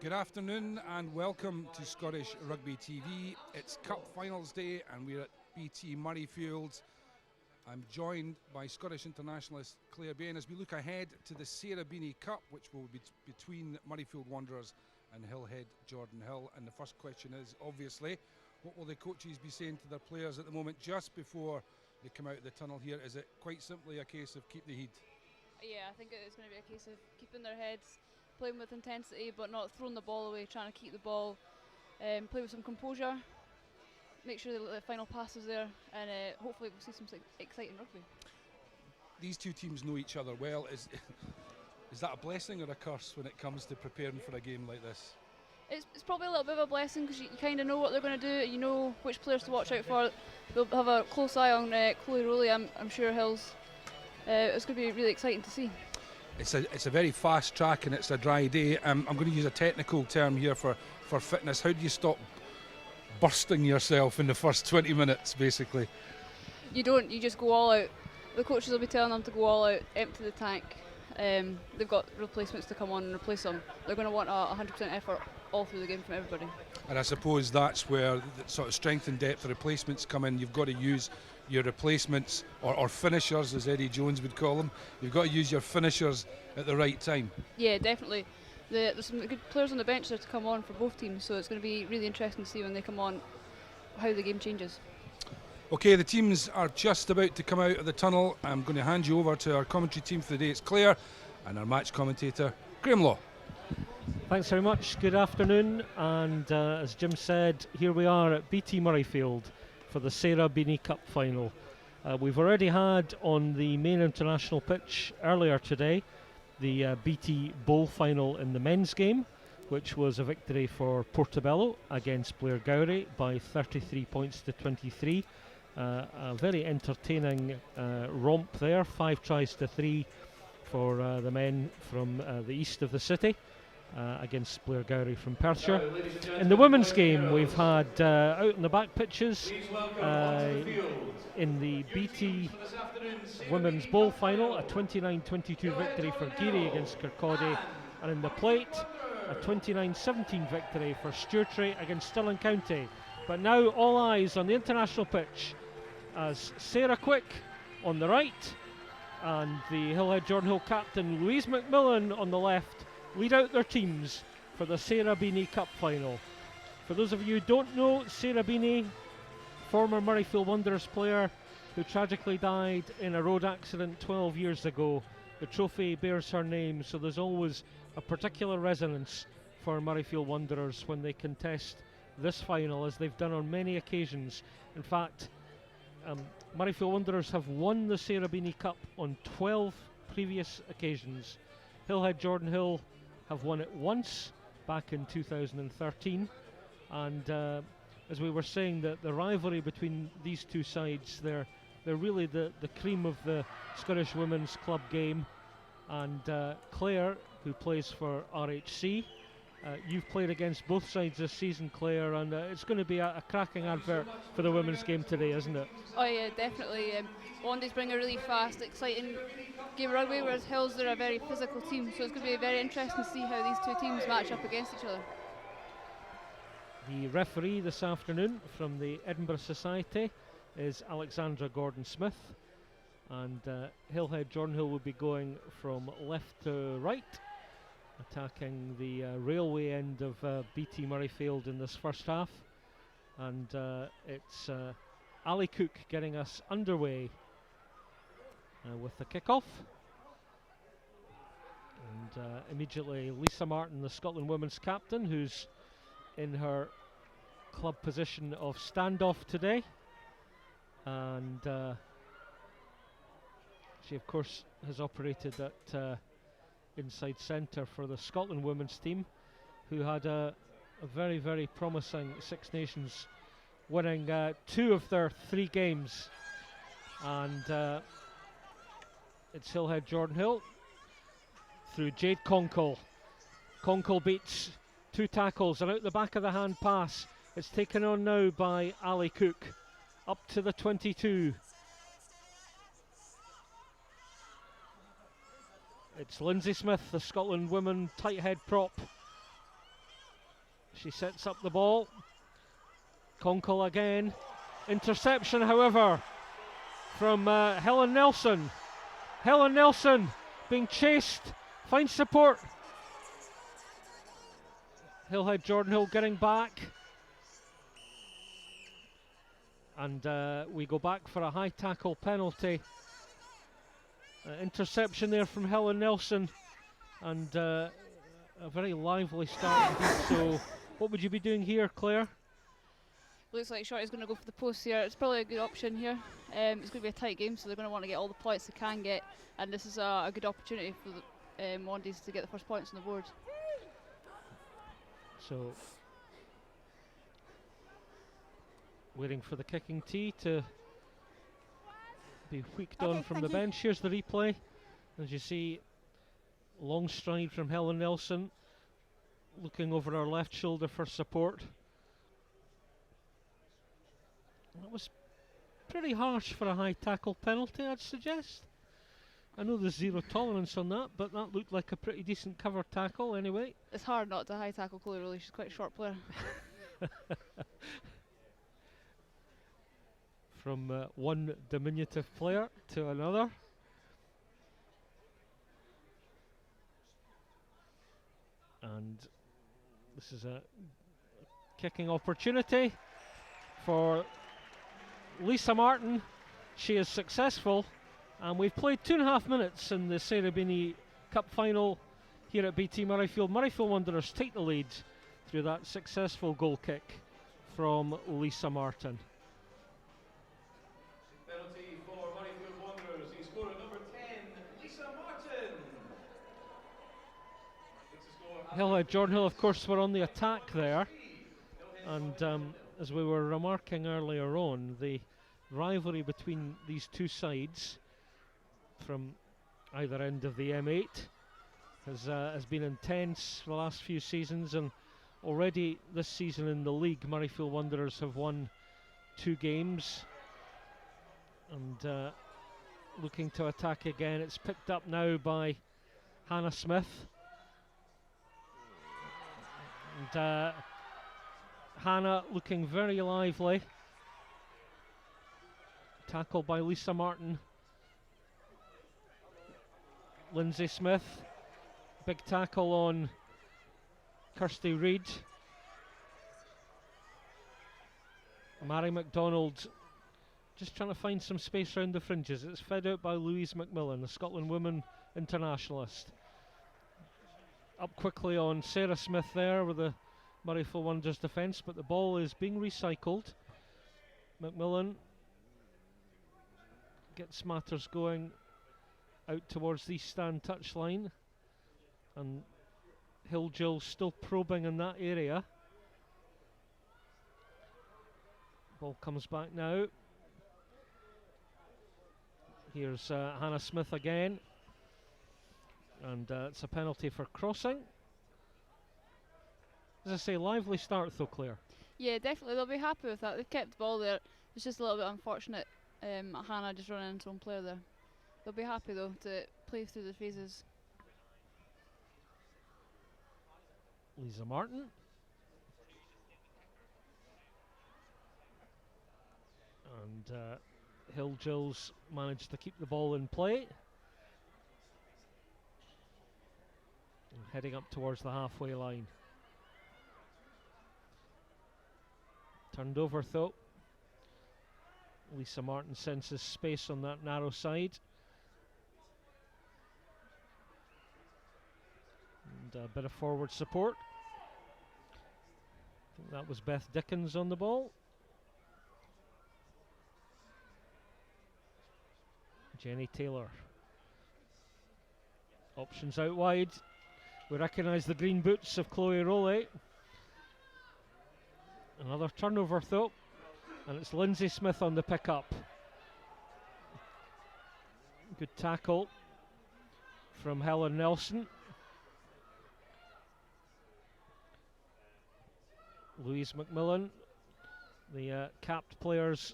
Good afternoon and welcome to Scottish Rugby TV. It's Cup Finals Day and we're at BT Murrayfield. I'm joined by Scottish internationalist Claire Beaney as we look ahead to the Sarah Beaney Cup, which will be between Murrayfield Wanderers and Hillhead Jordanhill. And the first question is, obviously, what will the coaches be saying to their players at the moment just before they come out of the tunnel here? Is it quite simply a case of keep the heat? Yeah, I think it's going to be a case of keeping their heads, playing with intensity but not throwing the ball away, trying to keep the ball, play with some composure, make sure the final pass is there, and hopefully we'll see some exciting rugby. These two teams know each other well. Is that a blessing or a curse when it comes to preparing for a game like this? It's probably a little bit of a blessing because you kind of know what they're going to do, you know which players to watch out for. They'll have a close eye on Chloe Rowley, I'm sure Hills. It's going to be really exciting to see. It's a very fast track and it's a dry day. I'm going to use a technical term here for fitness. How do you stop bursting yourself in the first 20 minutes, basically? You don't, you just go all out. The coaches will be telling them to go all out, empty the tank. They've got replacements to come on and replace them. They're going to want a 100% effort all through the game from everybody. And I suppose that's where the sort of strength and depth of replacements come in. You've got to use your replacements or finishers, as Eddie Jones would call them. You've got to use your finishers at the right time. Yeah, definitely. There's some good players on the bench there to come on for both teams, so it's going to be really interesting to see when they come on how the game changes. Okay, the teams are just about to come out of the tunnel. I'm going to hand you over to our commentary team for the day. It's Claire and our match commentator, Graham Law. Thanks very much. Good afternoon. And as Jim said, here we are at BT Murrayfield for the Sarah Beaney Cup final. We've already had on the main international pitch earlier today the BT Bowl final in the men's game, which was a victory for Portobello against Blair Gowrie by 33 points to 23. A very entertaining romp there, 5 tries to 3 for the men from the east of the city against Blair Gowrie from Perthshire. In the women's game, we've had out in the back pitches in the BT Women's Bowl final, a 29-22 victory for Geary against Kirkcaldy, and in the plate, a 29-17 victory for Stewartry against Stirling County. But now all eyes on the international pitch as Sarah Quick on the right and the Hillhead Jordanhill captain Louise McMillan on the left lead out their teams for the Sarah Beaney Cup final. For those of you who don't know, Sarah Beaney, former Murrayfield Wanderers player who tragically died in a road accident 12 years ago. The trophy bears her name, so there's always a particular resonance for Murrayfield Wanderers when they contest this final, as they've done on many occasions. In fact, Murrayfield Wanderers have won the Sarah Beaney Cup on 12 previous occasions. Hillhead Jordanhill have won it once back in 2013, and as we were saying, the rivalry between these two sides, they're really the cream of the Scottish women's club game. And Claire, who plays for RHC, you've played against both sides this season, Claire, and it's going to be a cracking advert for the women's game today, isn't it? Oh yeah, definitely. Wandy's bring a really fast, exciting game of rugby, whereas Hills are a very physical team, so it's going to be very interesting to see how these two teams match up against each other. The referee this afternoon from the Edinburgh Society is Alexandra Gordon-Smith, and Hillhead Jordanhill will be going from left to right, attacking the railway end of BT Murrayfield in this first half. And it's Ali Cook getting us underway with the kick-off. And immediately Lisa Martin, the Scotland women's captain, who's in her club position of standoff today. And she of course has operated at inside centre for the Scotland women's team, who had a very, very promising Six Nations, winning 2 of their 3 games. And it's Hillhead Jordanhill through Jade Conkle. Conkle beats 2 tackles and out the back of the hand pass. It's taken on now by Ali Cook up to the 22. It's Lindsay Smith, the Scotland women tight head prop, She sets up the ball. Conkle again. Interception, however, from Helen Nelson. Helen Nelson being chased, finds support. Hillhead Jordanhill getting back. And we go back for a high tackle penalty. Interception there from Helen Nelson. And a very lively start indeed. So what would you be doing here, Claire? Looks like Shorty's going to go for the post here. It's probably a good option here. It's going to be a tight game, so they're going to want to get all the points they can get, and this is a good opportunity for the Mondays to get the first points on the board. So waiting for the kicking tee to be wheeked on from the bench. Here's the replay. As you see, long stride from Helen Nelson, looking over her left shoulder for support. That was pretty harsh for a high tackle penalty, I'd suggest. I know there's zero tolerance on that, but that looked like a pretty decent cover tackle anyway. It's hard not to high tackle Chloe, really. She's quite a short player. From one diminutive player to another. And this is a kicking opportunity for Lisa Martin. She is successful, and we've played 2.5 minutes in the Sarah Beaney Cup final here at BT Murrayfield. Murrayfield Wanderers take the lead through that successful goal kick from Lisa Martin. Penalty for Murrayfield Wanderers. He scored at number 10, Lisa Martin. Hillhead Jordanhill, of course, were on the attack there, and as we were remarking earlier on, the rivalry between these two sides from either end of the M8 has been intense for the last few seasons, and already this season in the league, Murrayfield Wanderers have won 2 games and looking to attack again. It's picked up now by Hannah Smith, and Hannah looking very lively. Tackled by Lisa Martin. Lindsay Smith. Big tackle on Kirsty Reid. Mary MacDonald just trying to find some space around the fringes. It's fed out by Louise McMillan, the Scotland woman internationalist. Up quickly on Sarah Smith there with the Murrayfield Wanderers defence, but the ball is being recycled. McMillan gets matters going out towards the stand touchline, and Hillgill still probing in that area. Ball comes back now. Here's Hannah Smith again, and it's a penalty for crossing. As I say, lively start though, Claire. Yeah, definitely. They'll be happy with that. They've kept the ball there. It's just a little bit unfortunate. Hannah just running into one player there. They'll be happy though to play through the phases. Lisa Martin. And Hillgill's managed to keep the ball in play. And heading up towards the halfway line. Turned over though. Lisa Martin senses space on that narrow side. And a bit of forward support. I think that was Beth Dickens on the ball. Jenny Taylor. Options out wide. We recognise the green boots of Chloe Rowley. Another turnover though, and it's Lindsay Smith on the pick-up. Good tackle from Helen Nelson. Louise McMillan, the capped players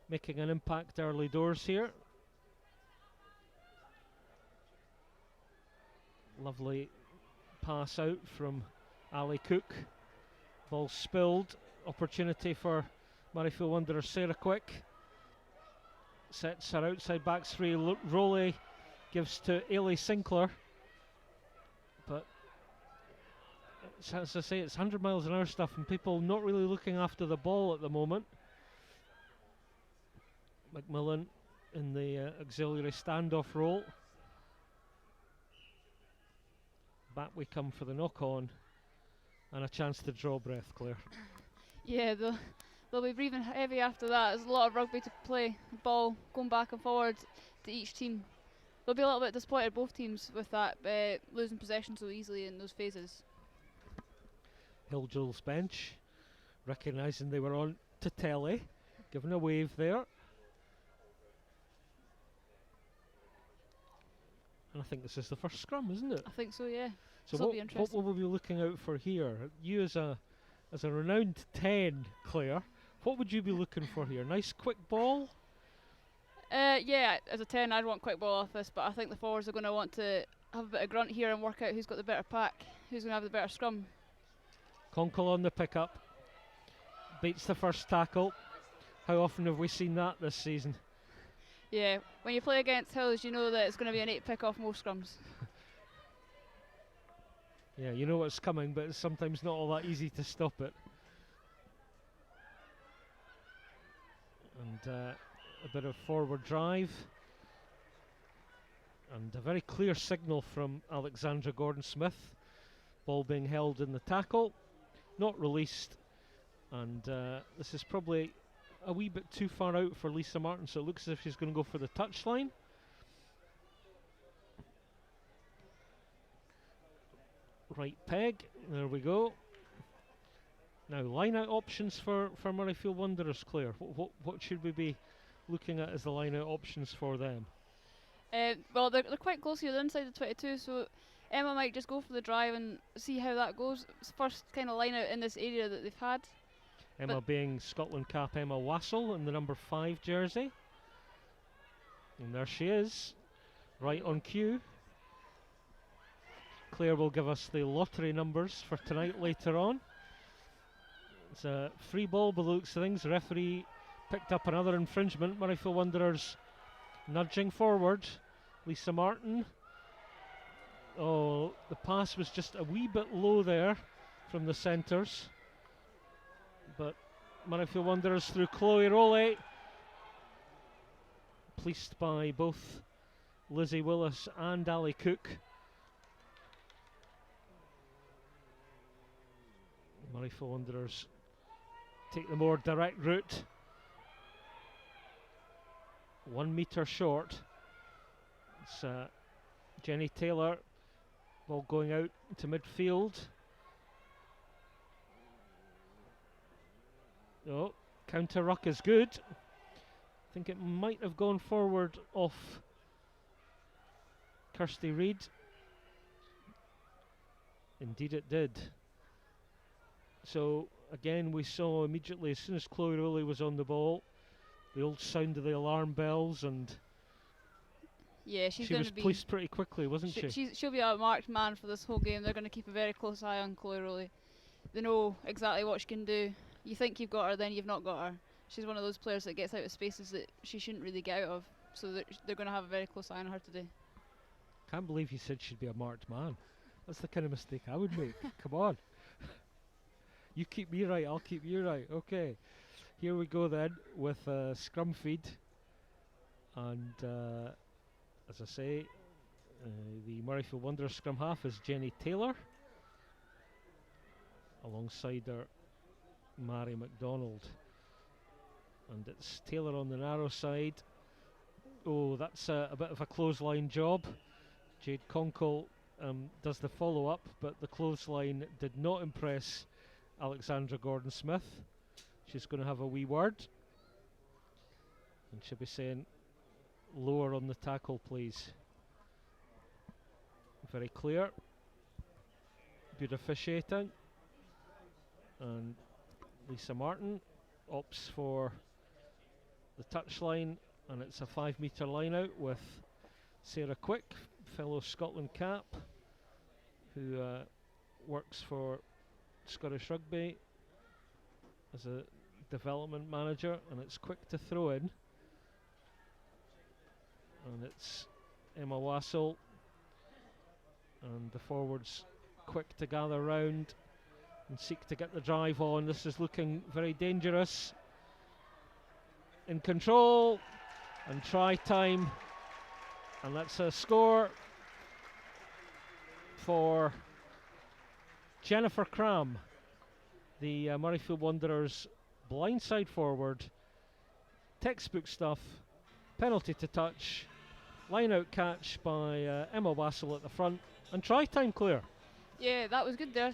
making an impact early doors here. Lovely pass out from Ali Cook. Ball spilled. Opportunity for Murrayfield Wanderers. Sarah Quick sets her outside back three. Rowley gives to Ailey Sinclair. But as I say, it's 100 miles an hour stuff and people not really looking after the ball at the moment. McMillan in the auxiliary standoff role. Back we come for the knock-on and a chance to draw breath, Claire. Yeah, they'll be breathing heavy after that. There's a lot of rugby to play. The ball going back and forward to each team. They'll be a little bit disappointed, both teams, with that losing possession so easily in those phases. Hilljule's bench, recognising they were on to telly, giving a wave there. And I think this is the first scrum, isn't it? I think so, yeah. So what will we be looking out for here? You as a renowned 10, Claire, what would you be looking for here? Nice quick ball? Yeah, as a 10 I'd want quick ball off this, but I think the forwards are going to want to have a bit of grunt here and work out who's got the better pack, who's going to have the better scrum. Conkle on the pickup, beats the first tackle. How often have we seen that this season? Yeah, when you play against Hills, you know that it's going to be an 8 pick off most scrums. Yeah, you know what's coming, but it's sometimes not all that easy to stop it. And a bit of forward drive. And a very clear signal from Alexandra Gordon-Smith. Ball being held in the tackle, not released. And this is probably a wee bit too far out for Lisa Martin, so it looks as if she's going to go for the touchline. Right peg, there we go. Now line out options for Murrayfield Wanderers, Claire. What should we be looking at as the line out options for them? Well, they're quite close here, they're inside the 22, so Emma might just go for the drive and see how that goes. It's the first kind of line out in this area that they've had. Emma being Scotland cap Emma Wassell in the number 5 jersey. And there she is, right on cue. Claire will give us the lottery numbers for tonight later on. It's a free ball by the looks of things. The referee picked up another infringement. Murrayfield Wanderers nudging forward. Lisa Martin. Oh, the pass was just a wee bit low there from the centres. But Murrayfield Wanderers through Chloe Rowley. Policed by both Lizzie Willis and Ali Cook. Murrayfield Wanderers take the more direct route. 1 metre short. It's Jenny Taylor. Ball going out to midfield. Oh, counter ruck is good. I think it might have gone forward off Kirsty Reid. Indeed it did. So again we saw immediately as soon as Chloe Rowley was on the ball, the old sound of the alarm bells, and yeah, she was policed pretty quickly, wasn't she? She'll be a marked man for this whole game. They're going to keep a very close eye on Chloe Rowley. They know exactly what she can do. You think you've got her, then you've not got her. She's one of those players that gets out of spaces that she shouldn't really get out of, so they're going to have a very close eye on her today. Can't believe you said she'd be a marked man. That's the kind of mistake I would make. Come on. You keep me right, I'll keep you right. Okay. Here we go then with scrum feed. And as I say, the Murrayfield Wanderers scrum half is Jenny Taylor. Alongside her, Mary MacDonald. And it's Taylor on the narrow side. Oh, that's a bit of a clothesline job. Jade Conkle does the follow-up, but the clothesline did not impress Alexandra Gordon-Smith. She's going to have a wee word. And she'll be saying, lower on the tackle, please. Very clear. Good officiating. And Lisa Martin opts for the touchline, and it's a 5 metre line out with Sarah Quick, fellow Scotland cap, who works for Scottish Rugby as a development manager, and it's quick to throw in. And it's Emma Wassell, and the forwards quick to gather round and seek to get the drive on. This is looking very dangerous. In control, and try time, and that's a score for Jennifer Cram, the Murrayfield Wanderers blindside forward. Textbook stuff, penalty to touch, line out catch by Emma Wassell at the front, and try time clear. Yeah, that was good there.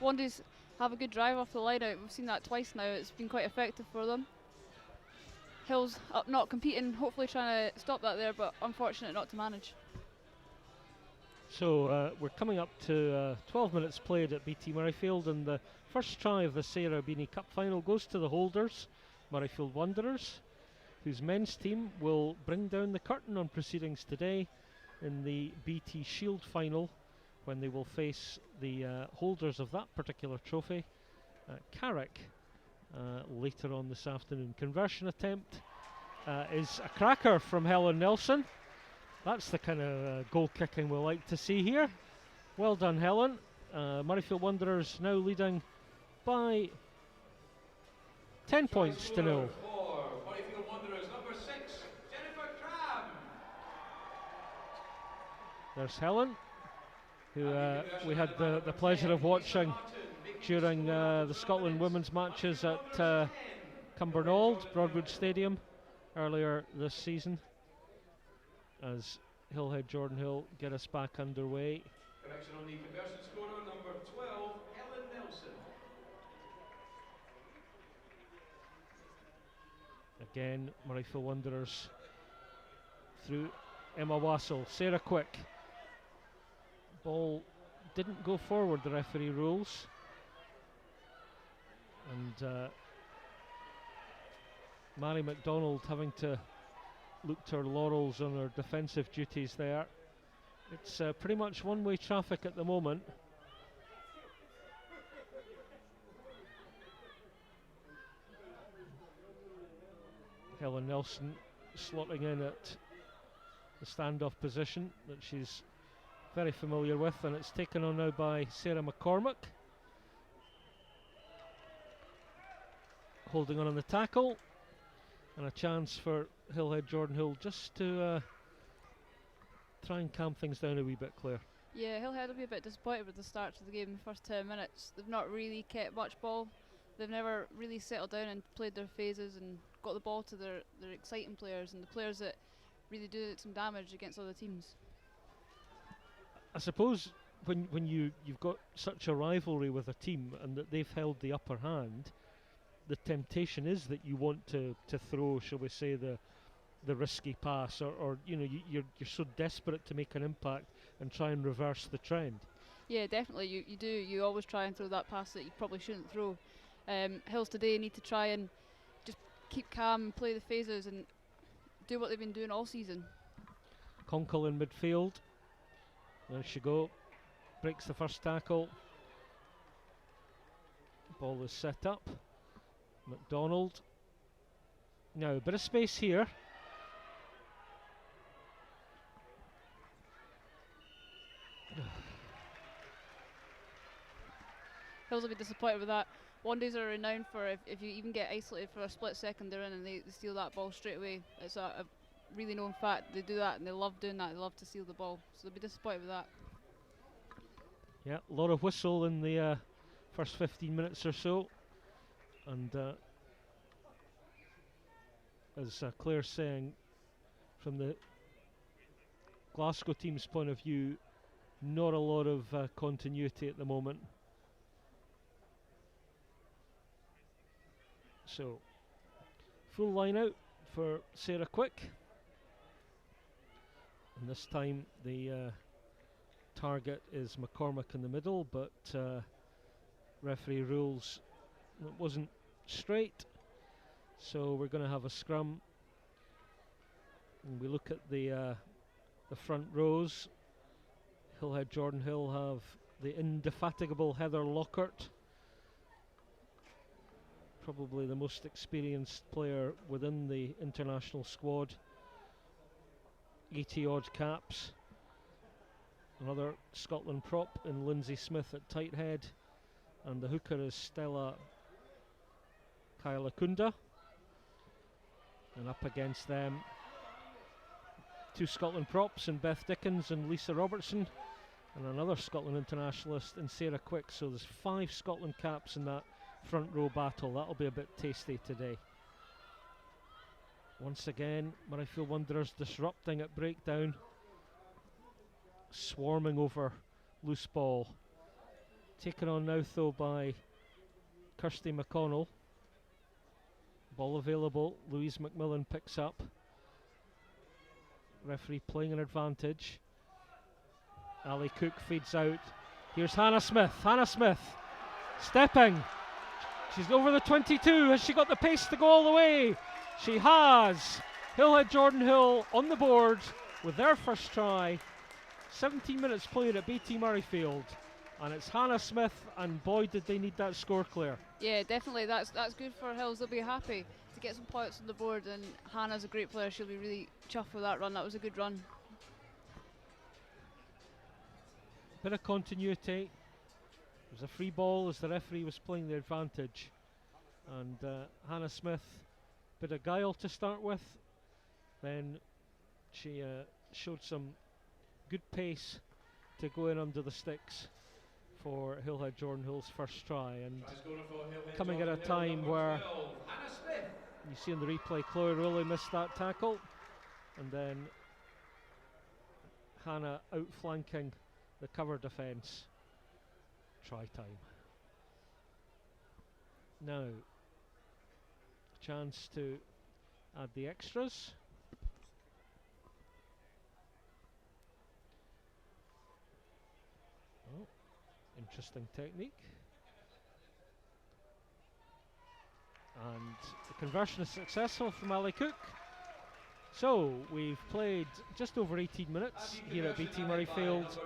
Wandies have a good drive off the line out. We've seen that twice now. It's been quite effective for them. Hill's up not competing, hopefully trying to stop that there, but unfortunate not to manage. So we're coming up to 12 minutes played at BT Murrayfield, and the first try of the Sarah Beaney Cup final goes to the holders, Murrayfield Wanderers, whose men's team will bring down the curtain on proceedings today in the BT Shield final, when they will face the holders of that particular trophy, Carrick, later on this afternoon. Conversion attempt is a cracker from Helen Nelson. That's the kind of goal kicking we like to see here. Well done, Helen. Murrayfield Wanderers now leading by 10 points to 0. Murrayfield Wanderers, number 6, Jennifer Cram. There's Helen, who we had the pleasure of watching during the Scotland women's matches at Cumbernauld, Broadwood Stadium, earlier this season, as Hillhead Jordanhill get us back underway. Correction on the conversion scorer, number 12, Helen Nelson. Again, Murrayfield Wanderers through Emma Wassell. Sarah Quick. Ball didn't go forward, the referee rules. And Mary MacDonald having to look to her laurels on her defensive duties there. It's pretty much one-way traffic at the moment. Helen Nelson slotting in at the standoff position that she's very familiar with, and it's taken on now by Sarah McCormick. Holding on the tackle, and a chance for Hillhead Jordanhill just to try and calm things down a wee bit, Claire. Yeah, Hillhead will be a bit disappointed with the start to the game. The first 10 minutes, they've not really kept much ball. They've never really settled down and played their phases and got the ball to their exciting players and the players that really do some damage against other teams. I suppose when you've got such a rivalry with a team and that they've held the upper hand, the temptation is that you want to throw, shall we say, the risky pass, or you know, you're so desperate to make an impact and try and reverse the trend. Yeah, definitely. You do. You always try and throw that pass that you probably shouldn't throw. Hills today need to try and just keep calm and play the phases and do what they've been doing all season. Conkle in midfield. There she go. Breaks the first tackle. Ball is set up. McDonald. Now a bit of space here. Hills will be disappointed with that. Wandies are renowned for if you even get isolated for a split second, they're in and they steal that ball straight away. It's a really known fact. They do that and they love doing that. They love to steal the ball. So they'll be disappointed with that. Yeah, a lot of whistle in the first 15 minutes or so. And as Claire's saying, from the Glasgow team's point of view, not a lot of continuity at the moment. So, full line out for Sarah Quick. And this time the target is McCormick in the middle, but referee rules it wasn't straight. So we're going to have a scrum. And we look at the front rows. Hillhead Jordanhill have the indefatigable Heather Lockhart probably the most experienced player within the international squad. 80 odd caps. Another Scotland prop in Lindsay Smith at tight head, and the hooker is Stella Kailakunda. And up against them, 2 Scotland props in Beth Dickens and Lisa Robertson, and another Scotland internationalist in Sarah Quick. So there's 5 Scotland caps in that front row battle. That'll be a bit tasty today. Once again, Murrayfield Wanderers disrupting at breakdown, swarming over loose ball. Taken on now though by Kirsty McConnell. Ball available, Louise McMillan picks up. Referee playing an advantage. Ali Cook feeds out. Here's Hannah Smith. Hannah Smith stepping. She's over the 22. Has she got the pace to go all the way? She has. Hillhead Jordanhill on the board with their first try. 17 minutes played at BT Murrayfield. And it's Hannah Smith, and boy did they need that score, Claire. Yeah, definitely. That's good for Hills. They'll be happy to get some points on the board, and Hannah's a great player. She'll be really chuffed with that run. That was a good run. Bit of continuity. It was a free ball as the referee was playing the advantage. And Hannah Smith, bit of guile to start with. Then she showed some good pace to go in under the sticks for Hillhead Jordanhill's first try, and coming at a time where you see in the replay Chloe Rowley missed that tackle, and then Hannah outflanking the cover defence. Try time. Now, a chance to add the extras. Oh, interesting technique. And the conversion is successful from Ali Cook. So we've played just over 18 minutes here at BT Murrayfield.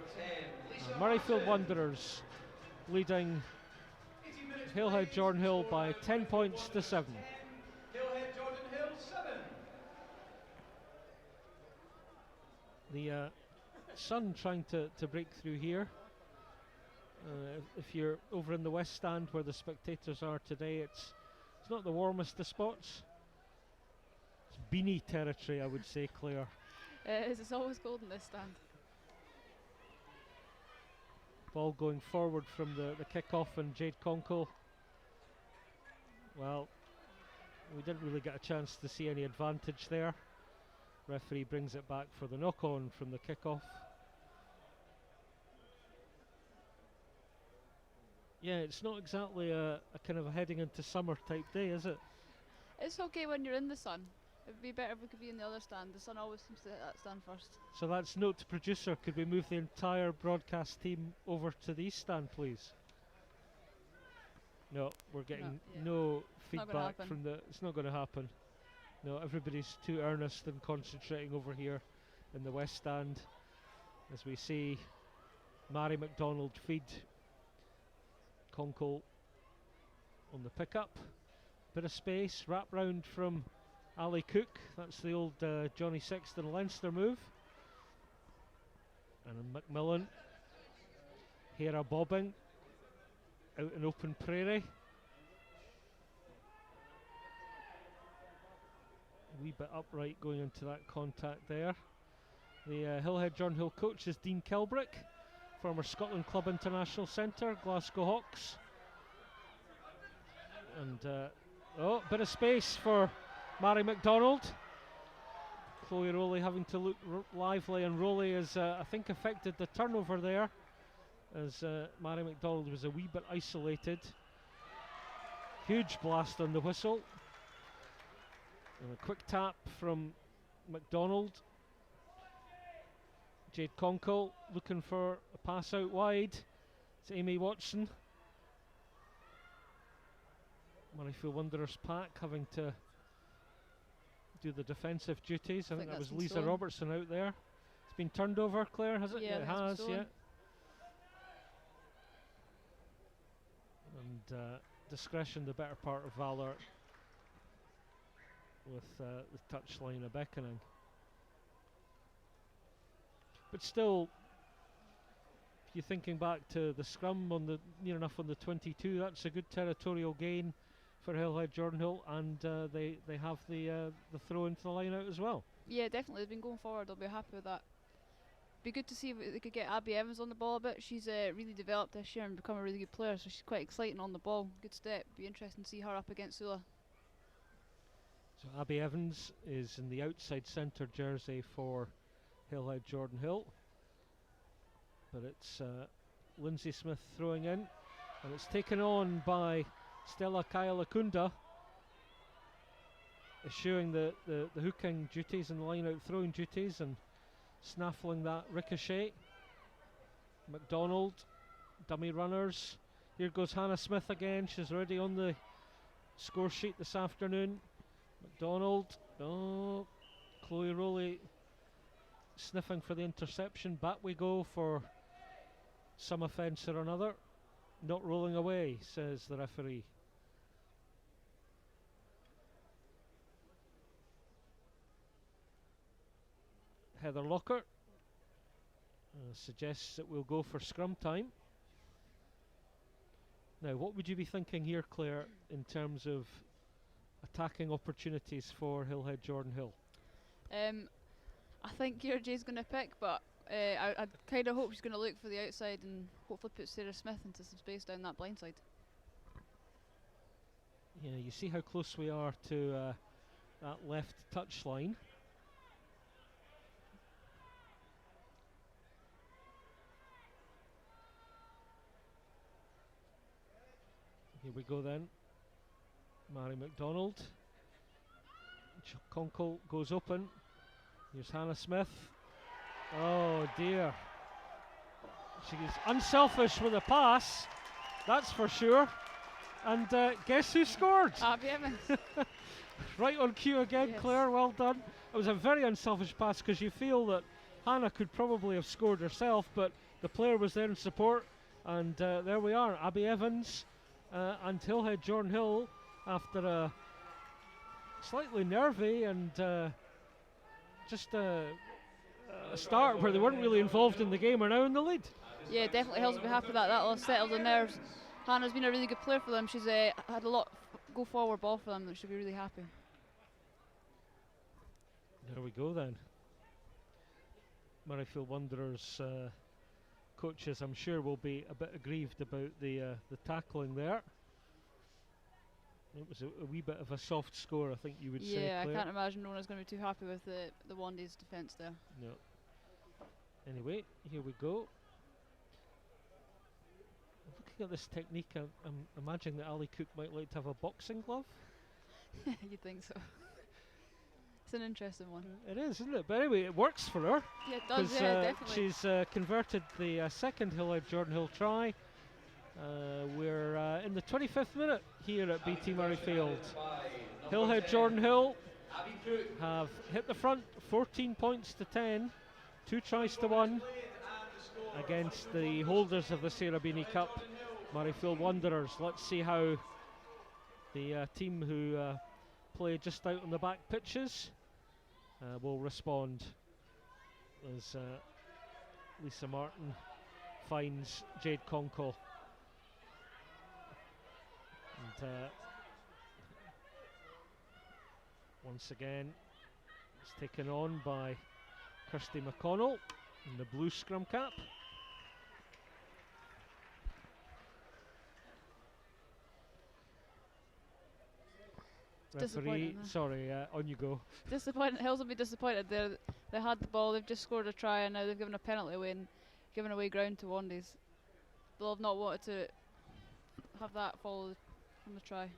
Murrayfield Wanderers leading Hillhead Jordanhill by 10 points to 7. Hillhead Jordanhill 7. The sun trying to break through here. If you're over in the west stand where the spectators are today, it's not the warmest of spots. It's Beaney territory, I would say, Claire. It's always cold in this stand. Ball going forward from the kick-off, and Jade Conkle. Well, we didn't really get a chance to see any advantage there. Referee brings it back for the knock-on from the kick-off. Yeah, it's not exactly a kind of a heading into summer type day, is it? It's okay when you're in the sun. It'd be better if we could be in the other stand. The sun always seems to hit that stand first. So that's note to producer. Could we move the entire broadcast team over to the east stand, please? No, we're getting no feedback from the. It's not going to happen. No, everybody's too earnest and concentrating over here in the west stand, as we see Mary McDonald feed Conkle on the pickup. Bit of space, wrap round from Ali Cook. That's the old Johnny Sexton Leinster move. And McMillan, Hera bobbing out in open prairie. A wee bit upright going into that contact there. The Hillhead Jordanhill coach is Dean Kelbrick, former Scotland Club International Centre, Glasgow Hawks. And oh, bit of space for Mary McDonald. Chloe Rowley having to look lively, and Rowley has, I think, affected the turnover there, as Mary McDonald was a wee bit isolated. Huge blast on the whistle. And a quick tap from McDonald. Jade Conkle looking for a pass out wide. It's Amy Watson. Murrayfield Wanderers pack having to do the defensive duties. I think that was Lisa Robertson out there. It's been turned over, Claire, has it? Yeah, it has, yeah. And discretion the better part of valour with the touchline a beckoning. But still, if you're thinking back to the scrum on the near enough on the 22, that's a good territorial gain for Hillhead Jordanhill, and they have the throw into the line out as well. Yeah, definitely. They've been going forward. They'll be happy with that. Be good to see if they could get Abby Evans on the ball a bit. She's really developed this year and become a really good player, so she's quite exciting on the ball. Good step. Be interesting to see her up against Sula. So Abby Evans is in the outside centre jersey for Hillhead Jordanhill, but it's Lindsay Smith throwing in, and it's taken on by Stella Kayalakunda, eschewing the hooking duties and line out throwing duties and snaffling that ricochet. McDonald, dummy runners. Here goes Hannah Smith again. She's already on the score sheet this afternoon. McDonald, oh, Chloe Rowley sniffing for the interception. Back we go for some offence or another. Not rolling away, says the referee. Heather Lockhart suggests that we'll go for scrum time. Now, what would you be thinking here, Claire, in terms of attacking opportunities for Hillhead Jordanhill? I think Kira J's going to pick, but I kind of hope she's going to look for the outside and hopefully put Sarah Smith into some space down that blind side. Yeah, you see how close we are to that left touch line. Here we go then. Mary McDonald. Conkle goes open. Here's Hannah Smith. Oh dear. She's unselfish with a pass, that's for sure. And guess who scored? Abby Evans. Right on cue again, yes. Claire, well done. It was a very unselfish pass because you feel that Hannah could probably have scored herself, but the player was there in support, and there we are, Abby Evans and Hillhead Jordanhill, after a slightly nervy and just a start where they weren't really involved in the game, are now in the lead. Yeah, definitely Hills will be happy with that. That'll settle the nerves. Hannah's been a really good player for them. She's had a lot go forward ball for them. They should be really happy. There we go then. Murrayfield Wanderers coaches, I'm sure, will be a bit aggrieved about the tackling there. It was a wee bit of a soft score, I think you would say. Yeah, I Claire. can't imagine no one is going to be too happy with the Wandy's defence there. No. Anyway, here we go. Looking at this technique, I'm imagining that Ali Cook might like to have a boxing glove. You'd think so. It's an interesting one. It is, isn't it? But anyway, it works for her. Yeah, it does, yeah, definitely. She's converted the second Hillhead Jordanhill try. We're in the 25th minute here at BT Murrayfield. Hillhead Jordanhill have hit the front 14 points to 10, 2 tries to 1 against the holders of the Sarah Beaney Cup, Murrayfield Wanderers. Let's see how the team who play just out on the back pitches will respond as Lisa Martin finds Jade Conkle. And once again, it's taken on by Kirsty McConnell in the blue scrum cap. Referee, sorry, on you go. Disappointed. Hills will be disappointed. They had the ball, they've just scored a try, and now they've given a penalty away and given away ground to Wandies. They'll have not wanted to have that followed from the try.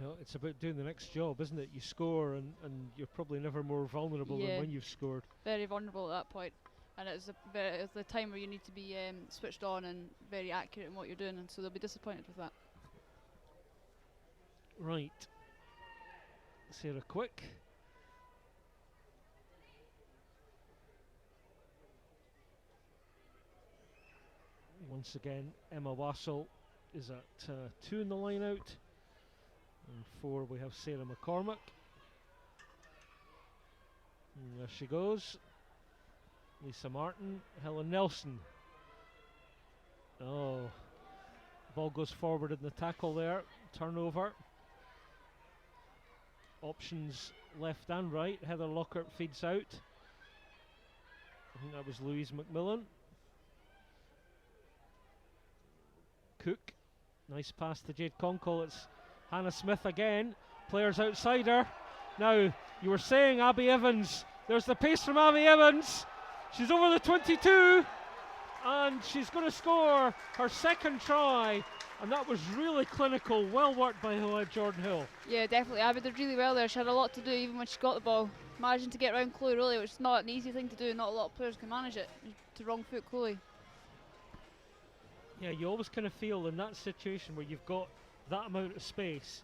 No, it's about doing the next job, isn't it? You score and you're probably never more vulnerable than when you've scored. Very vulnerable at that point, and it's the time where you need to be switched on and very accurate in what you're doing, and so they'll be disappointed with that. Right, Sarah Quick. Once again, Emma Wassell is at 2 in the line out. And 4 we have Sarah McCormick. And there she goes. Lisa Martin, Helen Nelson. Oh, ball goes forward in the tackle there. Turnover. Options left and right. Heather Lockhart feeds out. I think that was Louise McMillan. Cook. Nice pass to Jade Conkle. It's Hannah Smith again. Players outside her. Now, you were saying Abby Evans. There's the pace from Abby Evans. She's over the 22. And she's going to score her second try. And that was really clinical. Well worked by Jordanhill. Yeah, definitely. Abby did really well there. She had a lot to do even when she got the ball. Managing to get around Chloe Rowley, which is not an easy thing to do. Not a lot of players can manage it. To wrong foot Chloe. Yeah, you always kind of feel in that situation where you've got that amount of space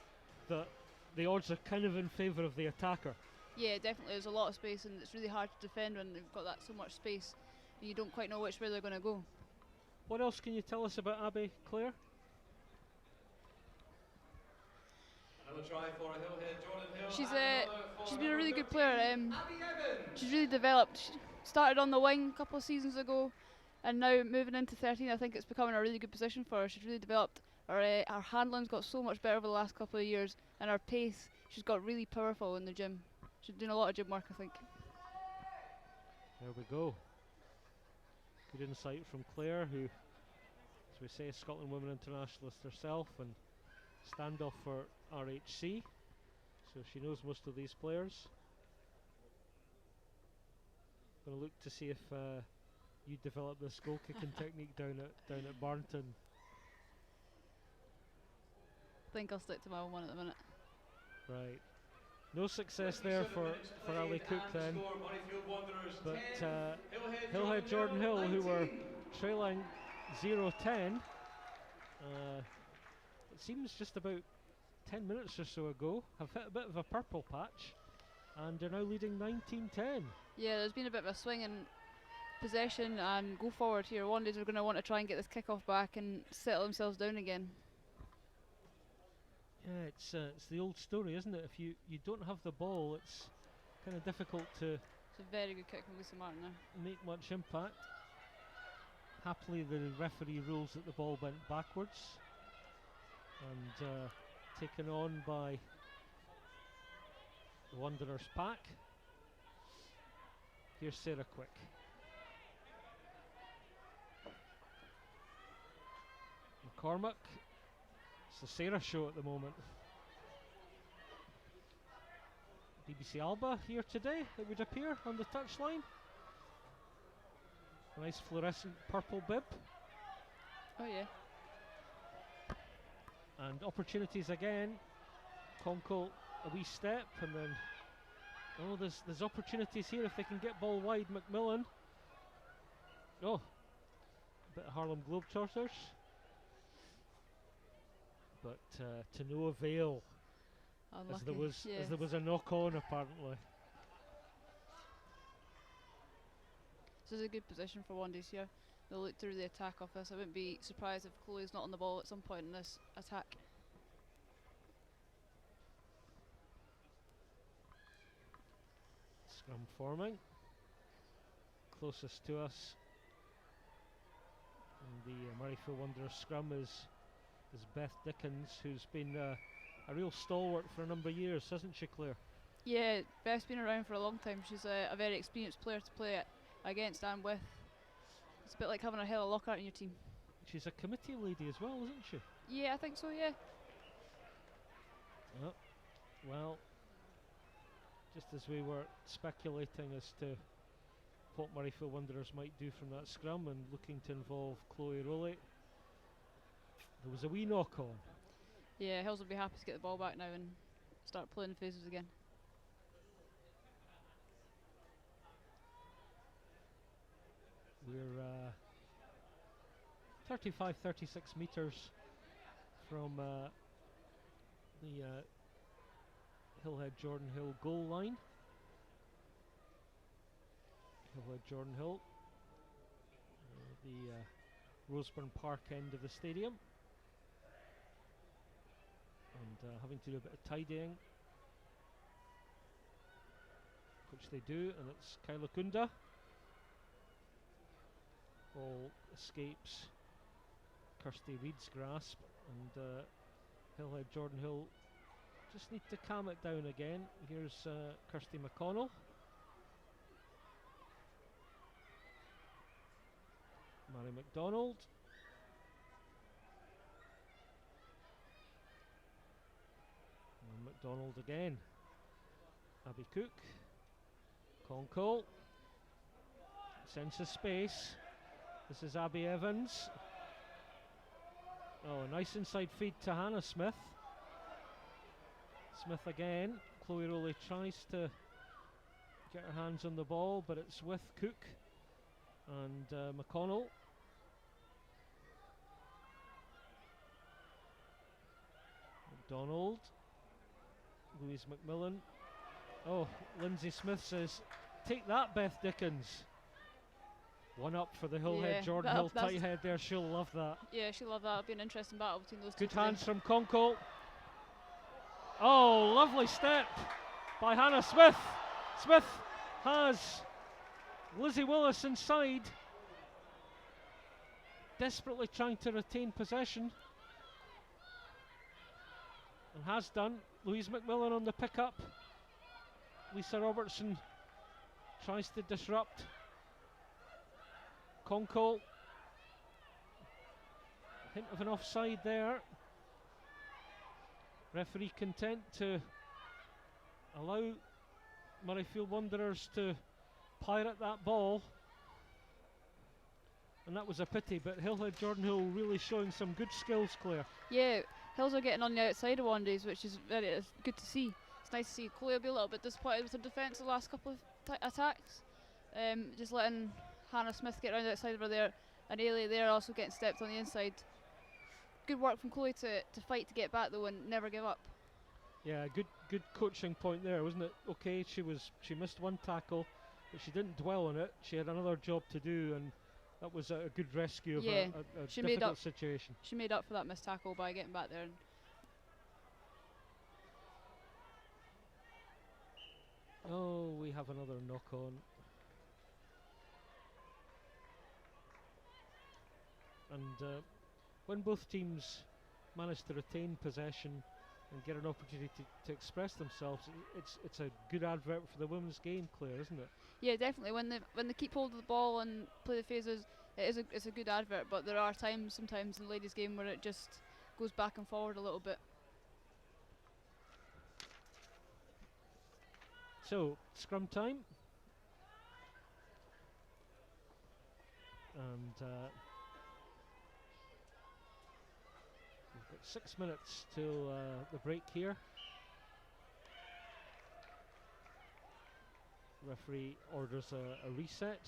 that the odds are kind of in favour of the attacker. Yeah, definitely. There's a lot of space, and it's really hard to defend when they've got that so much space and you don't quite know which way they're going to go. What else can you tell us about Abby, Claire? Another try for Hillhead, Jordanhill. She's been a really good player. She's really developed. She started on the wing a couple of seasons ago, and now moving into 13, I think it's becoming a really good position for her. She's really developed. Her handling's got so much better over the last couple of years, and her pace, she's got really powerful in the gym. She's doing a lot of gym work, I think. There we go. Good insight from Claire, who, as we say, is Scotland Women Internationalist herself and standoff for RHC, so she knows most of these players. Going to look to see if you develop this goal kicking technique down at Barnton. I think I'll stick to my own one at the minute. Right. No success there for Ali Cook then. But Hillhead Jordanhill, who were trailing 0-10, it seems just about 10 minutes or so ago, have hit a bit of a purple patch and are now leading 19-10. Yeah, there's been a bit of a swing in possession and go forward here. Wandays are going to want to try and get this kick-off back and settle themselves down again. Yeah, it's the old story, isn't it? If you don't have the ball, it's kind of difficult to It's a very good kick from Lisa Martin there. make much impact. Happily, the referee rules that the ball went backwards and taken on by the Wanderers pack. Here's Sarah Quick. McCormick. It's the Sarah show at the moment. BBC Alba here today, it would appear, on the touchline. Nice fluorescent purple bib. Oh yeah. And opportunities again. Conkle a wee step, and then there's opportunities here if they can get ball wide. McMillan. Oh, a bit of Harlem Globetrotters. But to no avail, as there was a knock on apparently. This is a good position for Wandays here. They'll look through the attack of this. I wouldn't be surprised if Chloe's not on the ball at some point in this attack. Scrum forming. Closest to us in the Murrayfield Wanderers scrum is Beth Dickens, who's been a real stalwart for a number of years, hasn't she, Claire? Yeah, Beth's been around for a long time. She's a very experienced player to play against and with. It's a bit like having a Helen Lockhart in your team. She's a committee lady as well, isn't she? Yeah, I think so, yeah. Oh, well, just as we were speculating as to what Murrayfield Wanderers might do from that scrum and looking to involve Chloe Rowley, there was a wee knock on. Yeah, Hills will be happy to get the ball back now and start playing the phases again. We're 35-36 metres from the Hillhead Jordanhill goal line. Hillhead Jordanhill, the Roseburn Park end of the stadium. and having to do a bit of tidying, which they do, and it's Kyla Kunda. Ball escapes Kirsty Reid's grasp, and Hillhead Jordanhill just need to calm it down again. Here's Kirsty McConnell. Mary McDonald. And McDonald again. Abby Cook. Conkle. Sense of space. This is Abby Evans. Oh, a nice inside feed to Hannah Smith. Smith again. Chloe Rowley tries to get her hands on the ball, but it's with Cook and McConnell. McDonald. Louise McMillan. Oh, Lindsay Smith says, "Take that, Beth Dickens." One up for the Hillhead Jordanhill tight head there. She'll love that. Yeah, she'll love that. It'll be an interesting battle between those two. Good hands from Conkle. Oh, lovely step by Hannah Smith. Smith has Lizzie Willis inside, desperately trying to retain possession, and has done. Louise McMillan on the pickup. Lisa Robertson tries to disrupt. Conkle. Hint of an offside there. Referee content to allow Murrayfield Wanderers to pirate that ball. And that was a pity, but Hillhead Jordanhill really showing some good skills, Claire. Yeah, Hills are getting on the outside of Wandays, which is very good to see. It's nice to see. Chloe will be a little bit disappointed with her defence the last couple of attacks. Just letting Hannah Smith get around the outside of her there, and Ailey there also getting stepped on the inside. Good work from Chloe to fight to get back though and never give up. Yeah, good coaching point there, wasn't it? Okay, she missed one tackle, but she didn't dwell on it. She had another job to do, and that was a good rescue of a difficult situation. She made up for that missed tackle by getting back there. Oh, we have another knock on. And when both teams manage to retain possession and get an opportunity to express themselves, it's a good advert for the women's game, Claire, isn't it? Yeah, definitely. When they keep hold of the ball and play the phases, it's a good advert. But there are sometimes in the ladies' game where it just goes back and forward a little bit. So scrum time, and we've got 6 minutes till the break here. Referee orders a reset.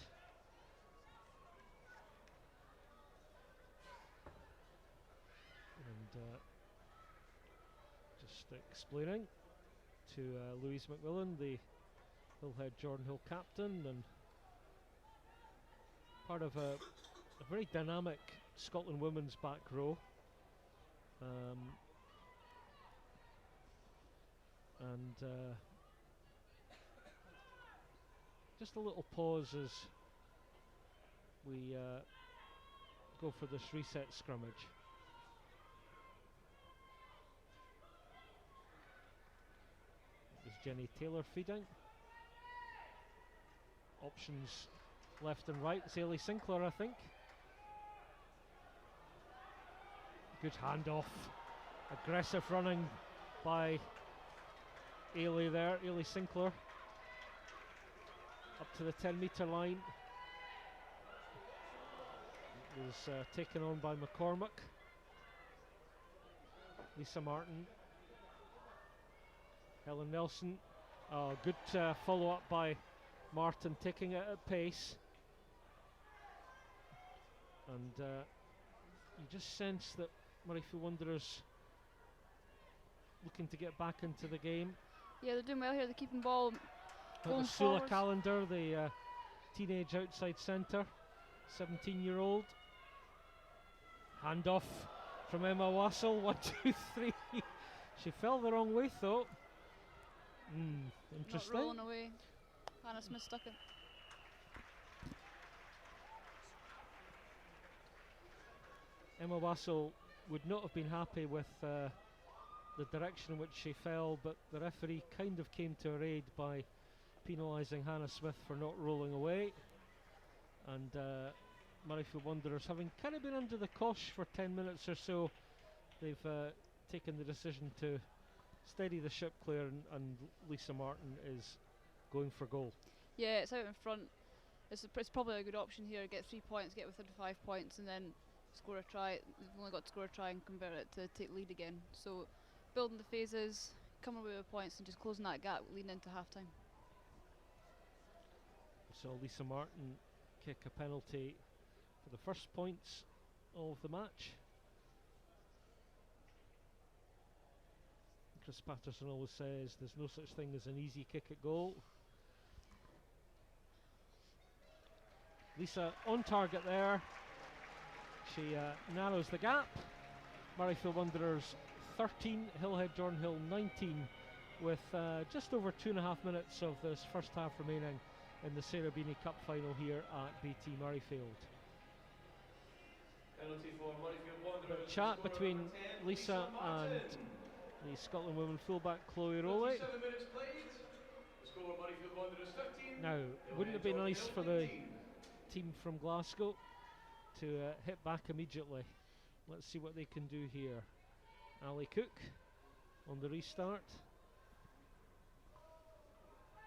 And just explaining to Louise McMillan, the Hillhead Jordanhill captain, and part of a very dynamic Scotland women's back row. And just a little pause as we go for this reset scrummage. There's Jenny Taylor feeding. Options left and right. It's Ailey Sinclair, I think. Good handoff. Aggressive running by Ailey there. Ailey Sinclair. Up to the 10-metre line. It was taken on by McCormack. Lisa Martin. Helen Nelson. Good follow-up by Martin, taking it at pace. And you just sense that Murrayfield Wanderers looking to get back into the game. Yeah, they're doing well here. They're keeping ball going Sula forward. Callender, the teenage outside centre, 17-year-old. Handoff from Emma Wassell, 1, 2, 3. She fell the wrong way, though. Not Interesting. rolling away. Hannah Smith stuck it. Emma Wassell would not have been happy with the direction in which she fell, but the referee kind of came to her aid by penalising Hannah Smith for not rolling away. And Murrayfield Wanderers, having kind of been under the cosh for 10 minutes or so, they've taken the decision to steady the ship clear, and Lisa Martin is going for goal. Yeah, it's out in front. It's probably a good option here. Get 3 points, get within 5 points, and then score a try. They've only got to score a try and convert it to take lead again. So building the phases, coming away with points, and just closing that gap leading into half time. So Lisa Martin kick a penalty for the first points of the match. Chris Patterson always says there's no such thing as an easy kick at goal. Lisa on target there. She narrows the gap. Murrayfield Wanderers 13, Hillhead Jordanhill 19, with just over 2.5 minutes of this first half remaining in the Sarah Beaney Cup final here at BT Murrayfield. Penalty for Murrayfield Wanderers. Chat between Lisa and the Scotland women fullback Chloe Rowley. 7 minutes played. The score Murrayfield Wanderers 13. Now, wouldn't it be nice for the team from Glasgow to hit back immediately? Let's see what they can do here. Ali Cook on the restart.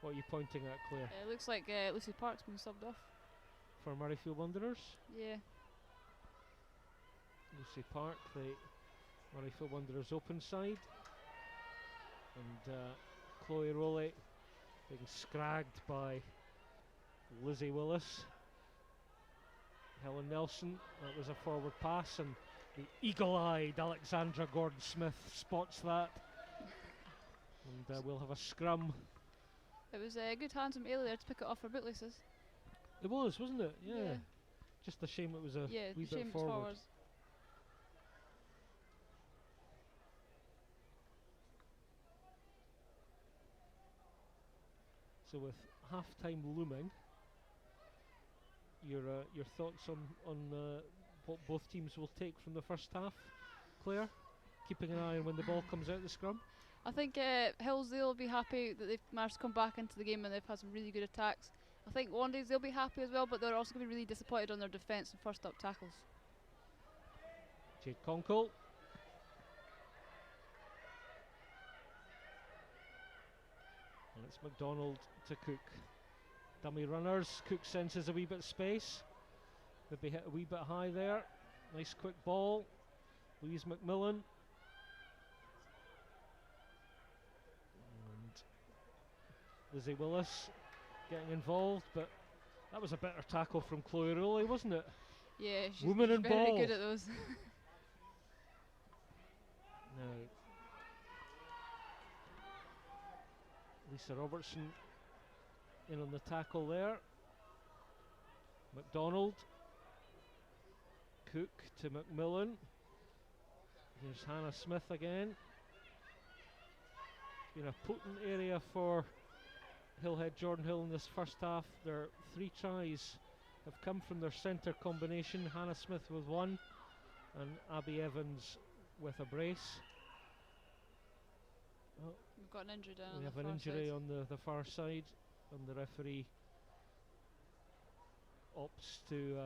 What are you pointing at, Claire? It looks like Lucy Park's been subbed off. For Murrayfield Wanderers? Yeah. Lucy Park, the Murrayfield Wanderers open side. And Chloe Rowley being scragged by Lizzie Willis. Helen Nelson, that was a forward pass, and the eagle-eyed Alexandra Gordon-Smith spots that. And we'll have a scrum. It was a good hands from Ailey there to pick it off her bootlaces. It was, wasn't it? Yeah. Just a shame it was a Yeah, wee shame bit it's forward. forwards. So with half-time looming, your thoughts on what both teams will take from the first half, Claire? Keeping an eye on when the ball comes out the scrum. I think Hillsdale will be happy that they've managed to come back into the game and they've had some really good attacks. I think Wandays, they'll be happy as well, but they're also going to be really disappointed on their defence and first up tackles. Jade Conkle. And it's McDonald to Cook. Dummy runners. Cook senses a wee bit of space. Maybe hit a wee bit high there. Nice quick ball. Louise McMillan. And Lizzie Willis getting involved, but that was a better tackle from Chloe Rowley, wasn't it? Yeah, she's Woman and very ball. good at those. Now, Lisa Robertson in on the tackle there. McDonald. Cook to McMillan. Here's Hannah Smith again. It's been a potent area for Hillhead Jordanhill in this first half. Their 3 tries have come from their centre combination. Hannah Smith with 1 and Abby Evans with a brace. Oh, We've got an injury down we on have the an far injury side. on the far side, and the referee opts to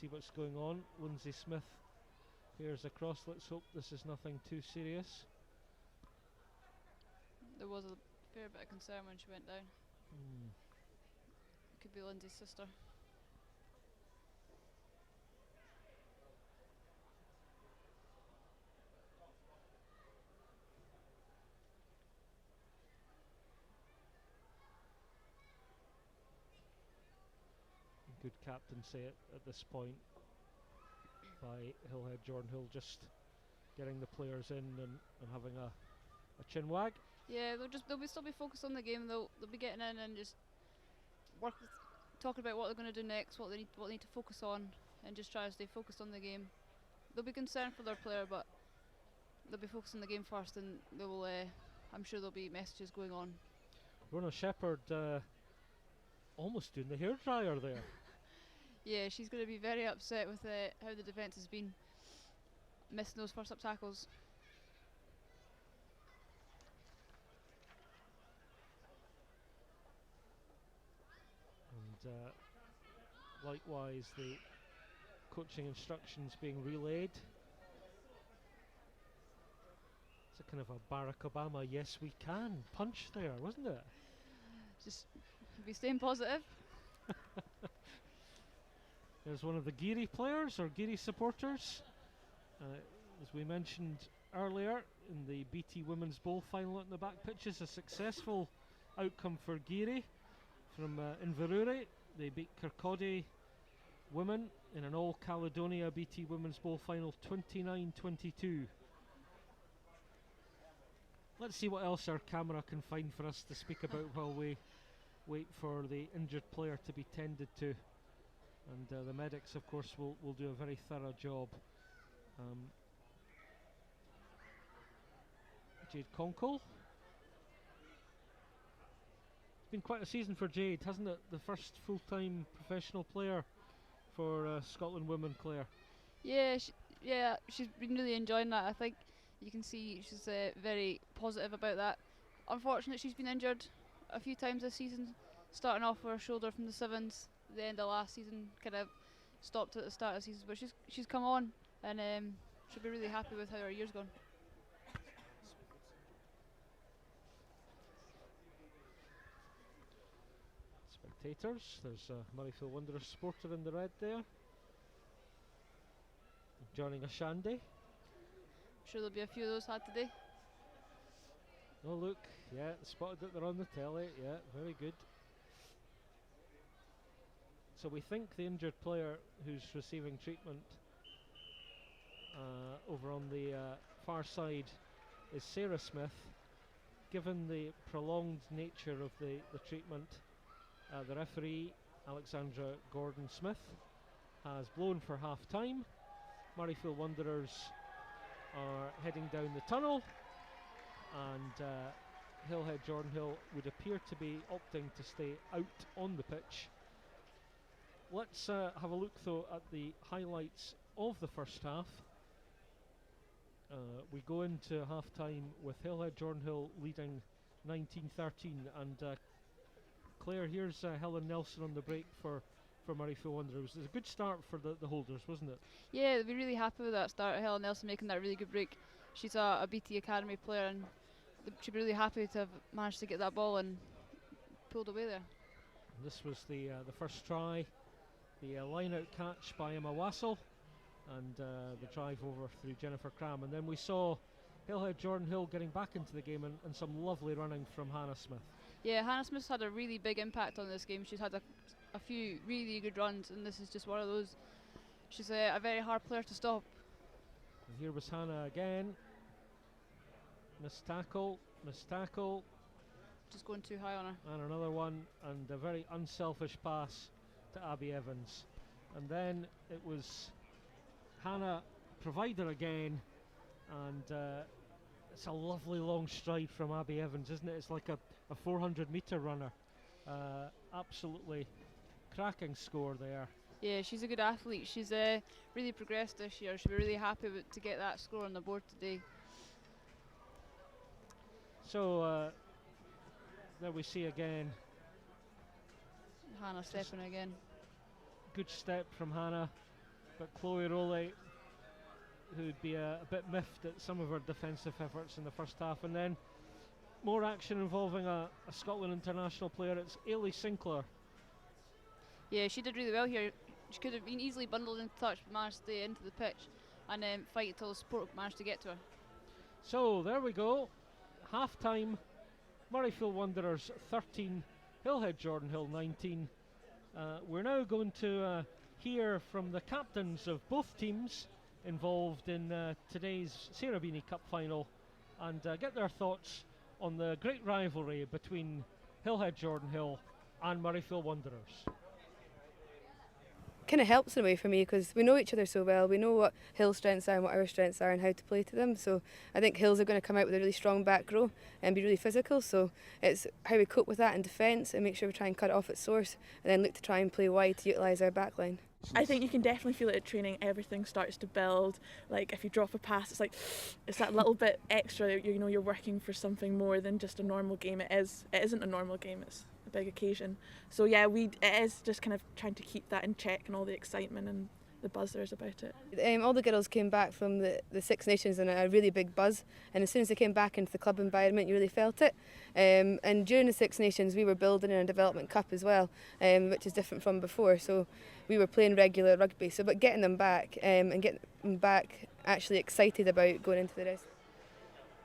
see what's going on. Lindsay Smith peers across. Let's hope this is nothing too serious. There was a fair bit of concern when she went down. Could be Lindsay's sister. Good captaincy at this point by Hillhead Jordanhill, just getting the players in and having a chin wag. Yeah, they'll still be focused on the game. They'll be getting in and just talking about what they're going to do next, what they need to focus on, and just try to stay focused on the game. They'll be concerned for their player, but they'll be focusing on the game first, and they will. I'm sure there'll be messages going on. Rona Shepherd almost doing the hairdryer there. Yeah, she's going to be very upset with how the defence has been, missing those first up tackles. And likewise, the coaching instructions being relayed. It's a kind of a Barack Obama, yes we can punch there, wasn't it? Just be staying positive. There's one of the Geary players or Geary supporters. As we mentioned earlier, in the BT Women's Bowl final at the back pitches, a successful outcome for Geary from Inverurie. They beat Kirkcaldy women in an All Caledonia BT Women's Bowl final 29-22. Let's see what else our camera can find for us to speak about while we wait for the injured player to be tended to. And the medics, of course, will do a very thorough job. Jade Conkle. It's been quite a season for Jade, hasn't it? The first full-time professional player for Scotland women, Claire. Yeah, she's been really enjoying that. I think you can see she's very positive about that. Unfortunately, she's been injured a few times this season, starting off with her shoulder from the sevens. The end of last season kind of stopped at the start of the season, but she's come on, and she'll be really happy with how her year's gone. Spectators, there's a Murrayfield Wanderers supporter in the red there, joining a shandy. I'm sure there'll be a few of those had today. Oh look, yeah, spotted that they're on the telly, yeah, very good. So we think the injured player who's receiving treatment over on the far side is Sarah Smith. Given the prolonged nature of the treatment, the referee, Alexandra Gordon-Smith, has blown for half-time. Murrayfield Wanderers are heading down the tunnel, and Hillhead Jordanhill would appear to be opting to stay out on the pitch. Let's have a look though at the highlights of the first half. We go into half-time with Hillhead Jordanhill leading 19-13, and Claire, here's Helen Nelson on the break for Murrayfield Wanderers. It was a good start for the holders, wasn't it? Yeah, they'll be really happy with that start. Helen Nelson making that really good break. She's a BT Academy player, and she'll be really happy to have managed to get that ball and pulled away there. This was the first try, the line-out catch by Emma Wassell, and the drive over through Jennifer Cram. And then we saw Hillhead Jordanhill getting back into the game, and some lovely running from Hannah Smith. Yeah, Hannah Smith's had a really big impact on this game. She's had a few really good runs, and this is just one of those. She's a very hard player to stop. And here was Hannah again. Missed tackle. Just going too high on her. And another one, and a very unselfish pass to Abby Evans. And then it was Hannah Provider again, and it's a lovely long stride from Abby Evans, isn't it? It's like a 400-metre runner. Absolutely cracking score there. Yeah, she's a good athlete. She's really progressed this year. She'll be really happy to get that score on the board today. So there we see again Hannah stepping again. Good step from Hannah, but Chloe Rowley, who'd be a bit miffed at some of her defensive efforts in the first half. And then more action involving a Scotland international player. It's Ailey Sinclair. Yeah, she did really well here. She could have been easily bundled into touch, but managed to stay into the pitch and fight until the support managed to get to her. So there we go. Half time, Murrayfield Wanderers 13, Hillhead Jordanhill 19. We're now going to hear from the captains of both teams involved in today's Sarah Beaney Cup final, and get their thoughts on the great rivalry between Hillhead Jordanhill and Murrayfield Wanderers. kind of helps in a way for me, because we know each other so well. We know what Hill's strengths are and what our strengths are and how to play to them. So I think Hills are going to come out with a really strong back row and be really physical. So it's how we cope with that in defence and make sure we try and cut it off at source, and then look to try and play wide to utilise our back line. I think you can definitely feel it at training. Everything starts to build. Like if you drop a pass, it's like it's that little bit extra. You know, you're working for something more than just a normal game. It isn't a normal game. It's a big occasion. So yeah, it is just kind of trying to keep that in check and all the excitement and the buzz there is about it. All the girls came back from the Six Nations in a really big buzz, and as soon as they came back into the club environment, you really felt it. And during the Six Nations, we were building in a development cup as well, which is different from before. So we were playing regular rugby. So, but getting them back and getting them back actually excited about going into the rest.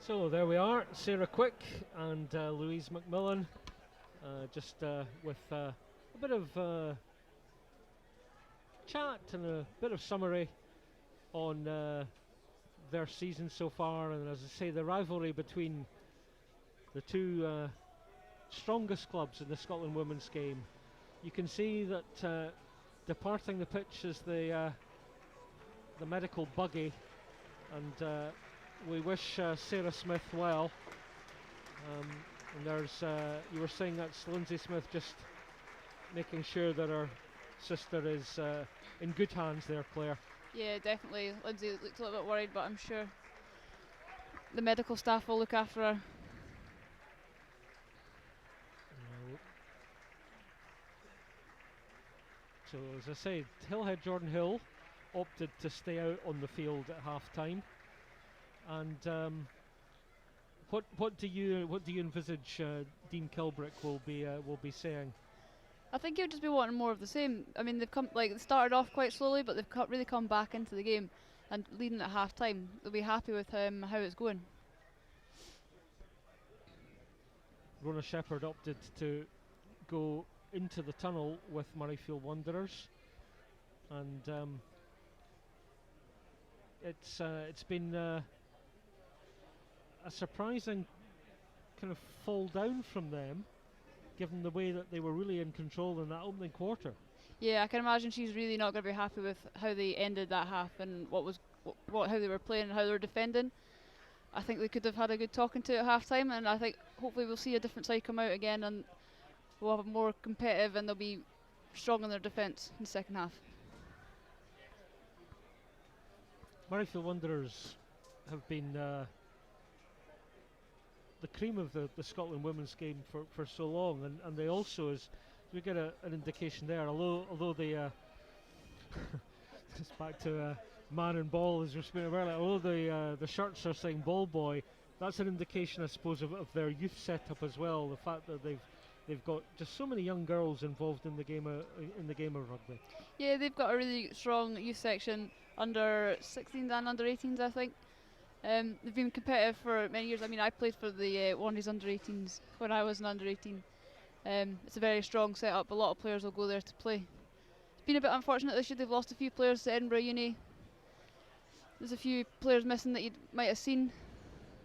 So there we are, Sarah Quick and Louise McMillan, just with a bit of chat and a bit of summary on their season so far. And as I say, the rivalry between the two strongest clubs in the Scotland women's game. You can see that departing the pitch is the medical buggy, and we wish Sarah Smith well. And there's you were saying that's Lindsay Smith just making sure that her sister is in good hands there, Claire. Yeah, definitely. Lindsay looked a little bit worried, but I'm sure the medical staff will look after her. So as I say, Hillhead Jordanhill opted to stay out on the field at half time. And what do you envisage Dean Kilbrick will be saying? I think he'll just be wanting more of the same. I mean, they started off quite slowly, but they've really come back into the game and leading at half time. They'll be happy with how it's going. Rona Shepherd opted to go into the tunnel with Murrayfield Wanderers, and it's been a surprising kind of fall down from them, given the way that they were really in control in that opening quarter. Yeah, I can imagine she's really not going to be happy with how they ended that half and how they were playing and how they were defending. I think they could have had a good talking to at half time, and I think hopefully we'll see a different side come out again, and we'll have a more competitive, and they'll be strong in their defence in the second half. Murrayfield Wanderers have been the cream of the Scotland women's game for so long, and they also, as we get an indication there, although they just back to man and ball as you're speaking about, although the shirts are saying ball boy, that's an indication, I suppose, of their youth setup as well. The fact that they've got just so many young girls involved in the game of rugby. Yeah, they've got a really strong youth section, under 16s and under 18s, I think. They've been competitive for many years. I mean, I played for the Wanderers under 18s when I was an under 18. It's a very strong setup. A lot of players will go there to play. It's been a bit unfortunate this year. They've lost a few players to Edinburgh Uni. There's a few players missing that you might have seen.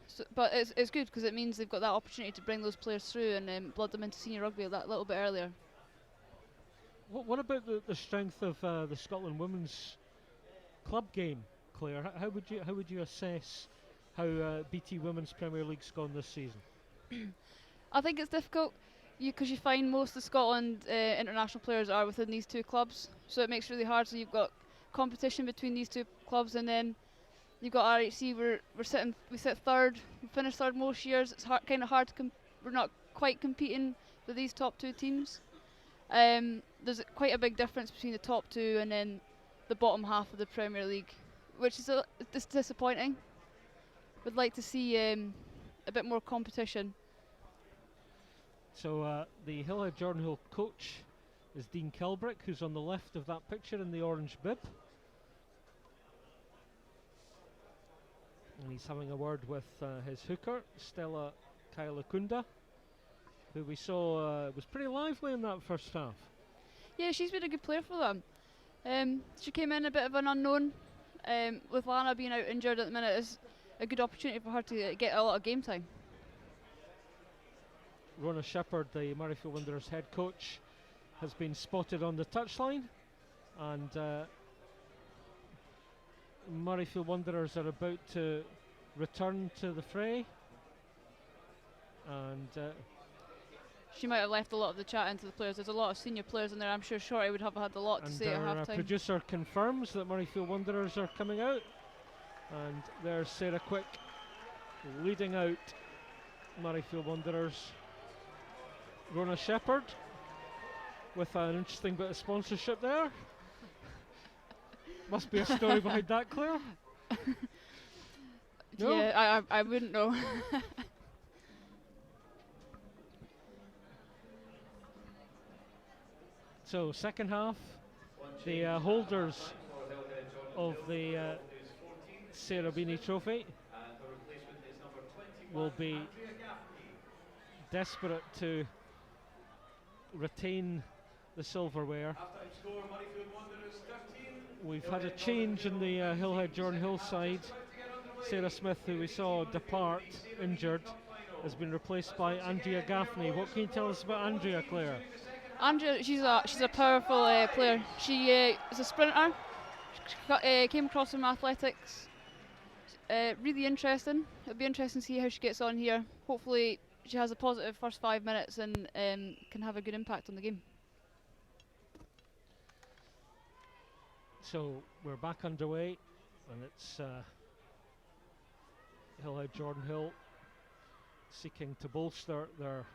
So, but it's good because it means they've got that opportunity to bring those players through and blood them into senior rugby that little bit earlier. What about the strength of the Scotland women's club game, Claire? How would you assess how BT Women's Premier League's gone this season? I think it's difficult because you find most of Scotland international players are within these two clubs, so it makes it really hard. So you've got competition between these two clubs, and then you've got RHC. We sit third. We finish third most years. It's kind of hard to we're not quite competing with these top two teams. There's quite a big difference between the top two and then the bottom half of the Premier League, which is it's disappointing. Would like to see a bit more competition. So the Hillhead Jordanhill coach is Dean Kilbrick, who's on the left of that picture in the orange bib. And he's having a word with his hooker, Stella Kailakunda, who we saw was pretty lively in that first half. Yeah, she's been a good player for them. She came in a bit of an unknown. With Lana being out injured at the minute, it's a good opportunity for her to get a lot of game time. Rona Shepherd, the Murrayfield Wanderers head coach, has been spotted on the touchline, and Murrayfield Wanderers are about to return to the fray, and she might have left a lot of the chat into the players. There's a lot of senior players in there. I'm sure Shorty would have had a lot to say at our half time. producer confirms that Murrayfield Wanderers are coming out, and there's Sarah Quick leading out Murrayfield Wanderers. Rona Shepherd with an interesting bit of sponsorship there. Must be a story behind that, Claire. No? Yeah, I wouldn't know. So second half, the holders of the Sarah Beaney Trophy will be desperate to retain the silverware. We've had a change in the Hillhead Jordanhill side. Sarah Smith, who we saw depart injured, has been replaced by Andrea Gaffney. What can you tell us about Andrea, Claire? Andrea, she's a powerful player. She is a sprinter. She came across from athletics. Really interesting. It'll be interesting to see how she gets on here. Hopefully she has a positive first 5 minutes and can have a good impact on the game. So we're back underway, and it's Hillhead Jordanhill seeking to bolster their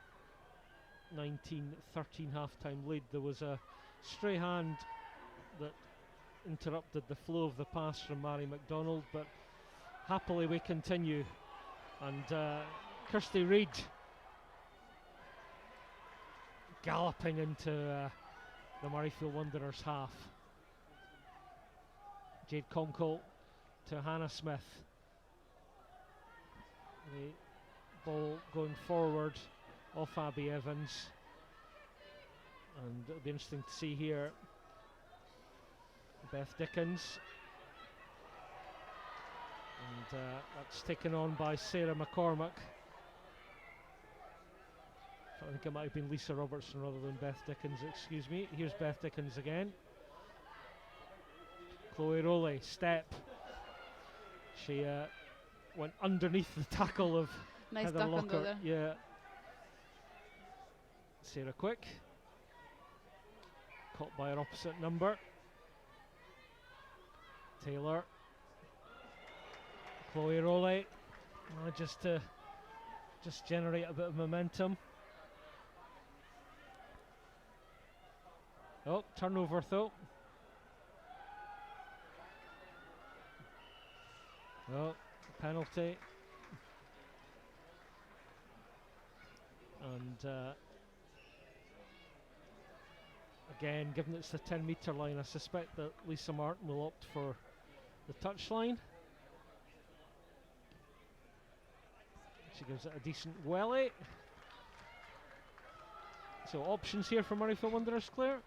19-13 half-time lead. There was a stray hand that interrupted the flow of the pass from Mary MacDonald, but happily we continue, and Kirsty Reid galloping into the Murrayfield Wanderers half. Jade Conkle to Hannah Smith. The ball going forward off Abby Evans, and it'll be interesting to see here Beth Dickens, and that's taken on by Sarah McCormack. I think it might have been Lisa Robertson rather than Beth Dickens, excuse me. Here's Beth Dickens again. Chloe Rowley, step. She went underneath the tackle of Nice Heather duck Locker. under there. Yeah. Sarah Quick, caught by her opposite number. Taylor. Chloe Rowley, just to generate a bit of momentum. Oh, turnover though. Oh, penalty. And again, given it's the 10-metre line, I suspect that Lisa Martin will opt for the touchline. She gives it a decent welly. So options here for Murrayfield Wanderers, Claire?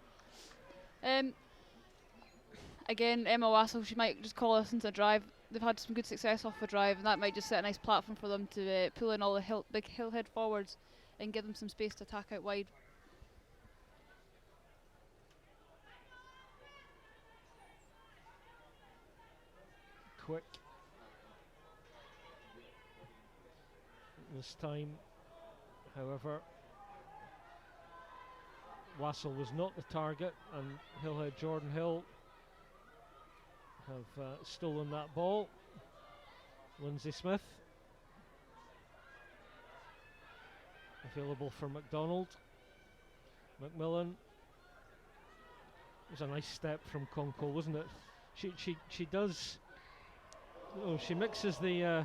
Again, Emma Wassell, she might just call us into a drive. They've had some good success off the drive, and that might just set a nice platform for them to pull in all the big Hillhead forwards and give them some space to attack out wide. Quick. This time, however, Wassell was not the target, and Hillhead Jordanhill have stolen that ball. Lindsay Smith available for MacDonald. Macmillan. It was a nice step from Conkle, wasn't it? She does. Oh, she mixes the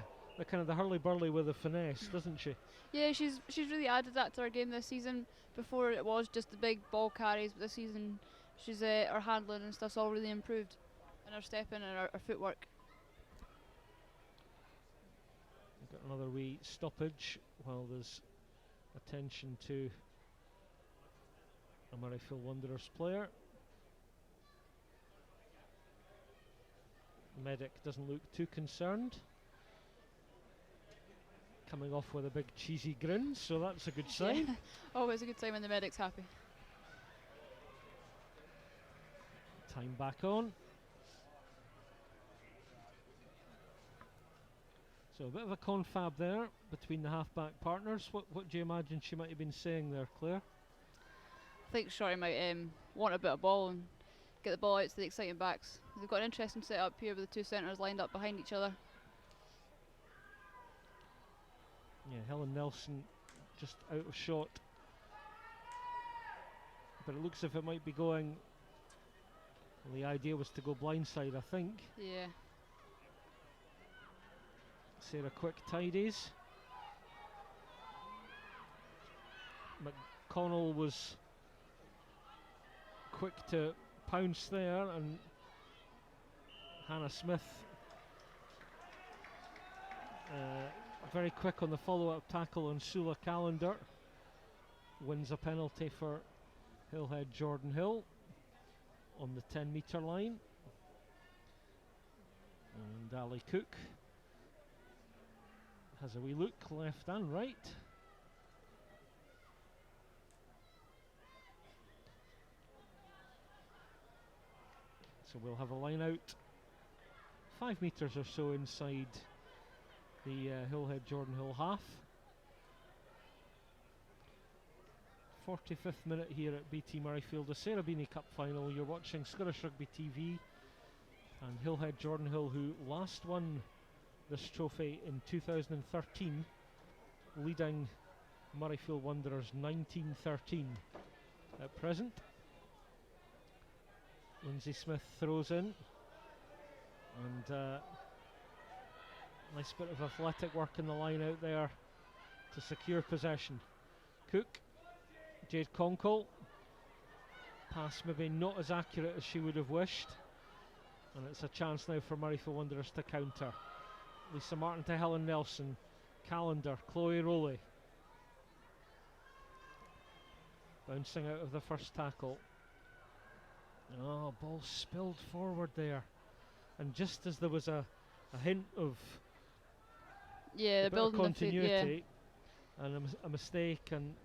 kind of the hurly-burly with the finesse, doesn't she? Yeah, she's really added that to her game this season. Before it was just the big ball carries, but this season she's her handling and stuff's all really improved, and her stepping and her footwork. We've got another wee stoppage while there's attention to a Murrayfield Wanderers player. Medic doesn't look too concerned. Coming off with a big cheesy grin, so that's a good sign. Yeah. Always a good sign when the medic's happy. Time back on. So a bit of a confab there between the half-back partners. What do you imagine she might have been saying there, Claire? I think Shorty might want a bit of ball and get the ball out to the exciting backs. They've got an interesting setup here with the two centres lined up behind each other. Yeah, Helen Nelson just out of shot. But it looks as if it might be going. Well, the idea was to go blindside, I think. Yeah. Sarah quick tidies. McConnell was quick to pounce there, and Hannah Smith very quick on the follow-up tackle on Sula Callender. Wins a penalty for Hillhead Jordanhill on the 10-metre line. And Ali Cook has a wee look left and right. So we'll have a line out 5 metres or so inside the Hillhead Jordanhill half. 45th minute here at BT Murrayfield, the Sarah Beaney Cup final. You're watching Scottish Rugby TV, and Hillhead Jordanhill, who last won this trophy in 2013, leading Murrayfield Wanderers 19-13 at present. Lindsay Smith throws in, and nice bit of athletic work in the line out there to secure possession. Cook, Jade Conkle, pass maybe not as accurate as she would have wished, and it's a chance now for Murrayfield Wanderers to counter. Lisa Martin to Helen Nelson, Callender, Chloe Rowley, bouncing out of the first tackle. Oh, ball spilled forward there, and just as there was a hint of Yeah, a the bit of building continuity and a mistake, and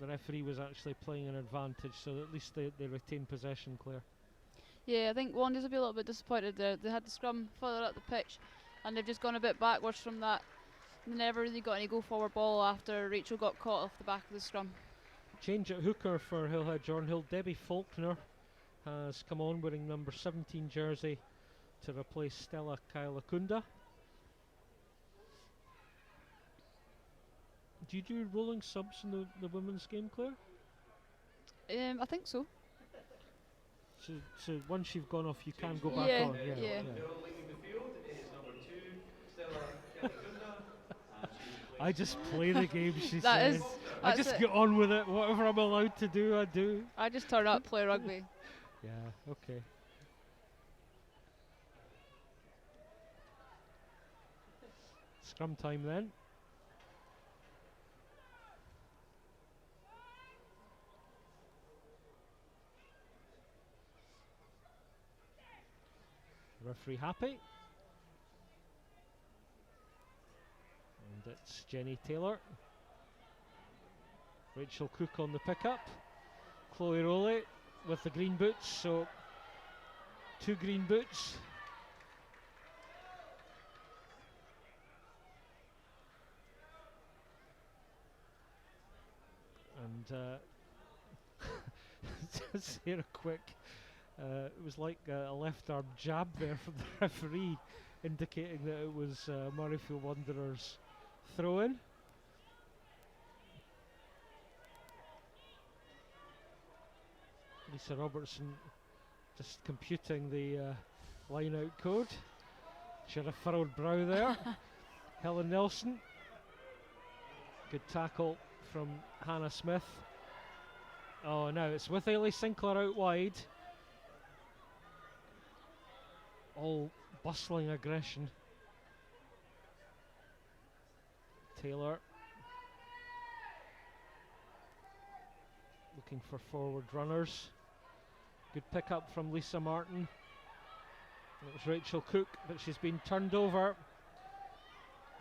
the referee was actually playing an advantage, so at least they retain possession, Claire. Yeah, I think Wanderers will be a little bit disappointed there. They had the scrum further up the pitch, and they've just gone a bit backwards from that. They never really got any go-forward ball after Rachel got caught off the back of the scrum. Change at hooker for Hillhead Jordanhill. Debbie Faulkner has come on wearing number 17 jersey to replace Stella Kailakunda. Do you do rolling subs in the women's game, Claire? I think so. So once you've gone off, you can go back Yeah, on. yeah. Still leading the field is number 2, Stella Kalikunda. I just play the game, she That says. is- I that's just it. get on with it. Whatever I'm allowed to do, I do. I just turn up, play rugby. Yeah, okay. Scrum time then. Referee happy. And it's Jenny Taylor. Rachel Cook on the pickup. Chloe Rowley with the green boots, so 2 green boots. And just here a quick, it was like a left arm jab there from the referee, indicating that it was Murrayfield Wanderers throw-in. Lisa Robertson just computing the line-out code. She had a furrowed brow there. Helen Nelson. Good tackle from Hannah Smith. Oh, now it's with Ailey Sinclair out wide. All bustling aggression. Taylor looking for forward runners. Good pick up from Lisa Martin. It was Rachel Cook, but she's been turned over.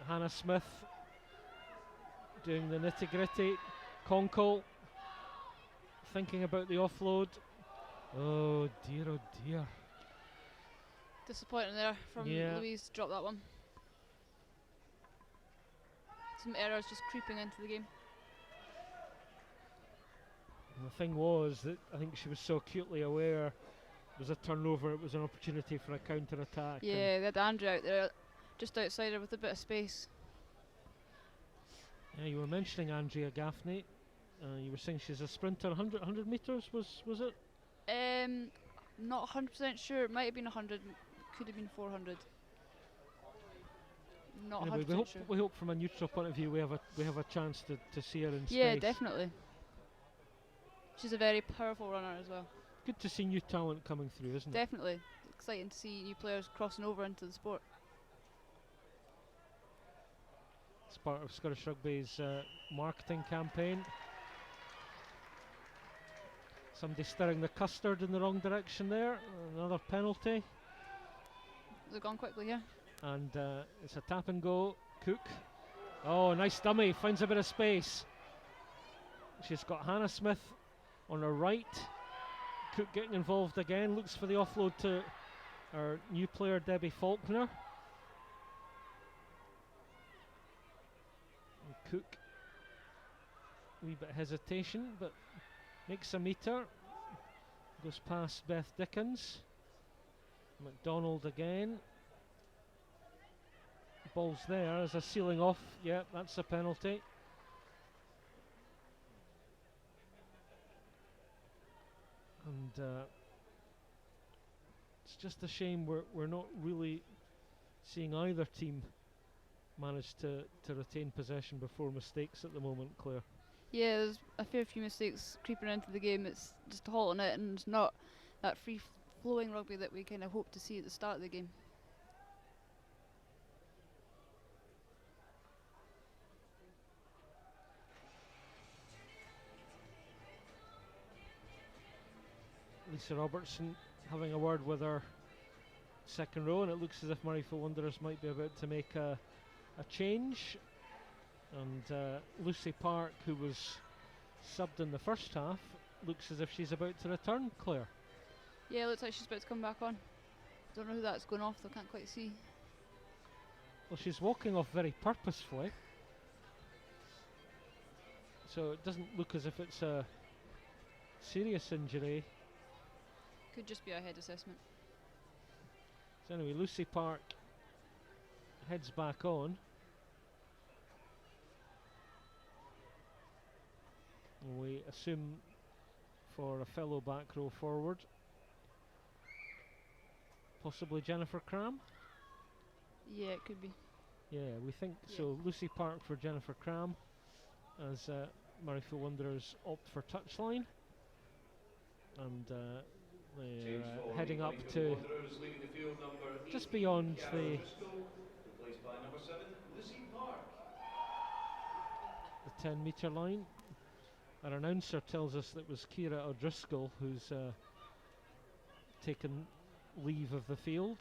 Hannah Smith doing the nitty gritty. Conkle thinking about the offload. Oh dear. Disappointing there from Louise to drop that one. Some errors just creeping into the game. And the thing was that I think she was so acutely aware it was a turnover, it was an opportunity for a counter-attack. Yeah, they had Andrew out there just outside her with a bit of space. Yeah, you were mentioning Andrea Gaffney. You were saying she's a sprinter. 100 metres was it? Not 100% sure. It might have been 100. Could have been 400. Not Anyway, 100% sure. we hope from a neutral point of view we have a chance to see her in space. Yeah, definitely. She's a very powerful runner as well. Good to see new talent coming through, isn't it? Definitely. Exciting to see new players crossing over into the sport. It's part of Scottish Rugby's marketing campaign. Somebody stirring the custard in the wrong direction there. Another penalty. They've gone quickly here. And it's a tap and go. Cook. Oh, nice dummy. Finds a bit of space. She's got Hannah Smith on her right. Cook getting involved again. Looks for the offload to our new player, Debbie Faulkner. And Cook. Wee bit hesitation, but makes a metre. Goes past Beth Dickens. McDonald again. Ball's there as a sealing off. Yeah, that's a penalty. And it's just a shame we're not really seeing either team manage to retain possession before mistakes at the moment, Claire. Yeah, there's a fair few mistakes creeping into the game. It's just halting it, and it's not that free-flowing rugby that we kind of hope to see at the start of the game. Lisa Robertson having a word with her second row, and it looks as if Murrayfield Wanderers might be about to make a change. And Lucy Park, who was subbed in the first half, looks as if she's about to return, Claire. Yeah, it looks like she's about to come back on. Don't know who that's going off, though, can't quite see. Well, she's walking off very purposefully, so it doesn't look as if it's a serious injury. Could just be a head assessment. So anyway, Lucy Park heads back on. And we assume for a fellow back row forward. Possibly Jennifer Cram? Yeah, it could be. Yeah, we think so. Lucy Park for Jennifer Cram as Murrayfield Wanderers opt for touchline. And they're heading up to just beyond the 10 metre line. Our announcer tells us that it was Ciara O'Driscoll who's taken leave of the field.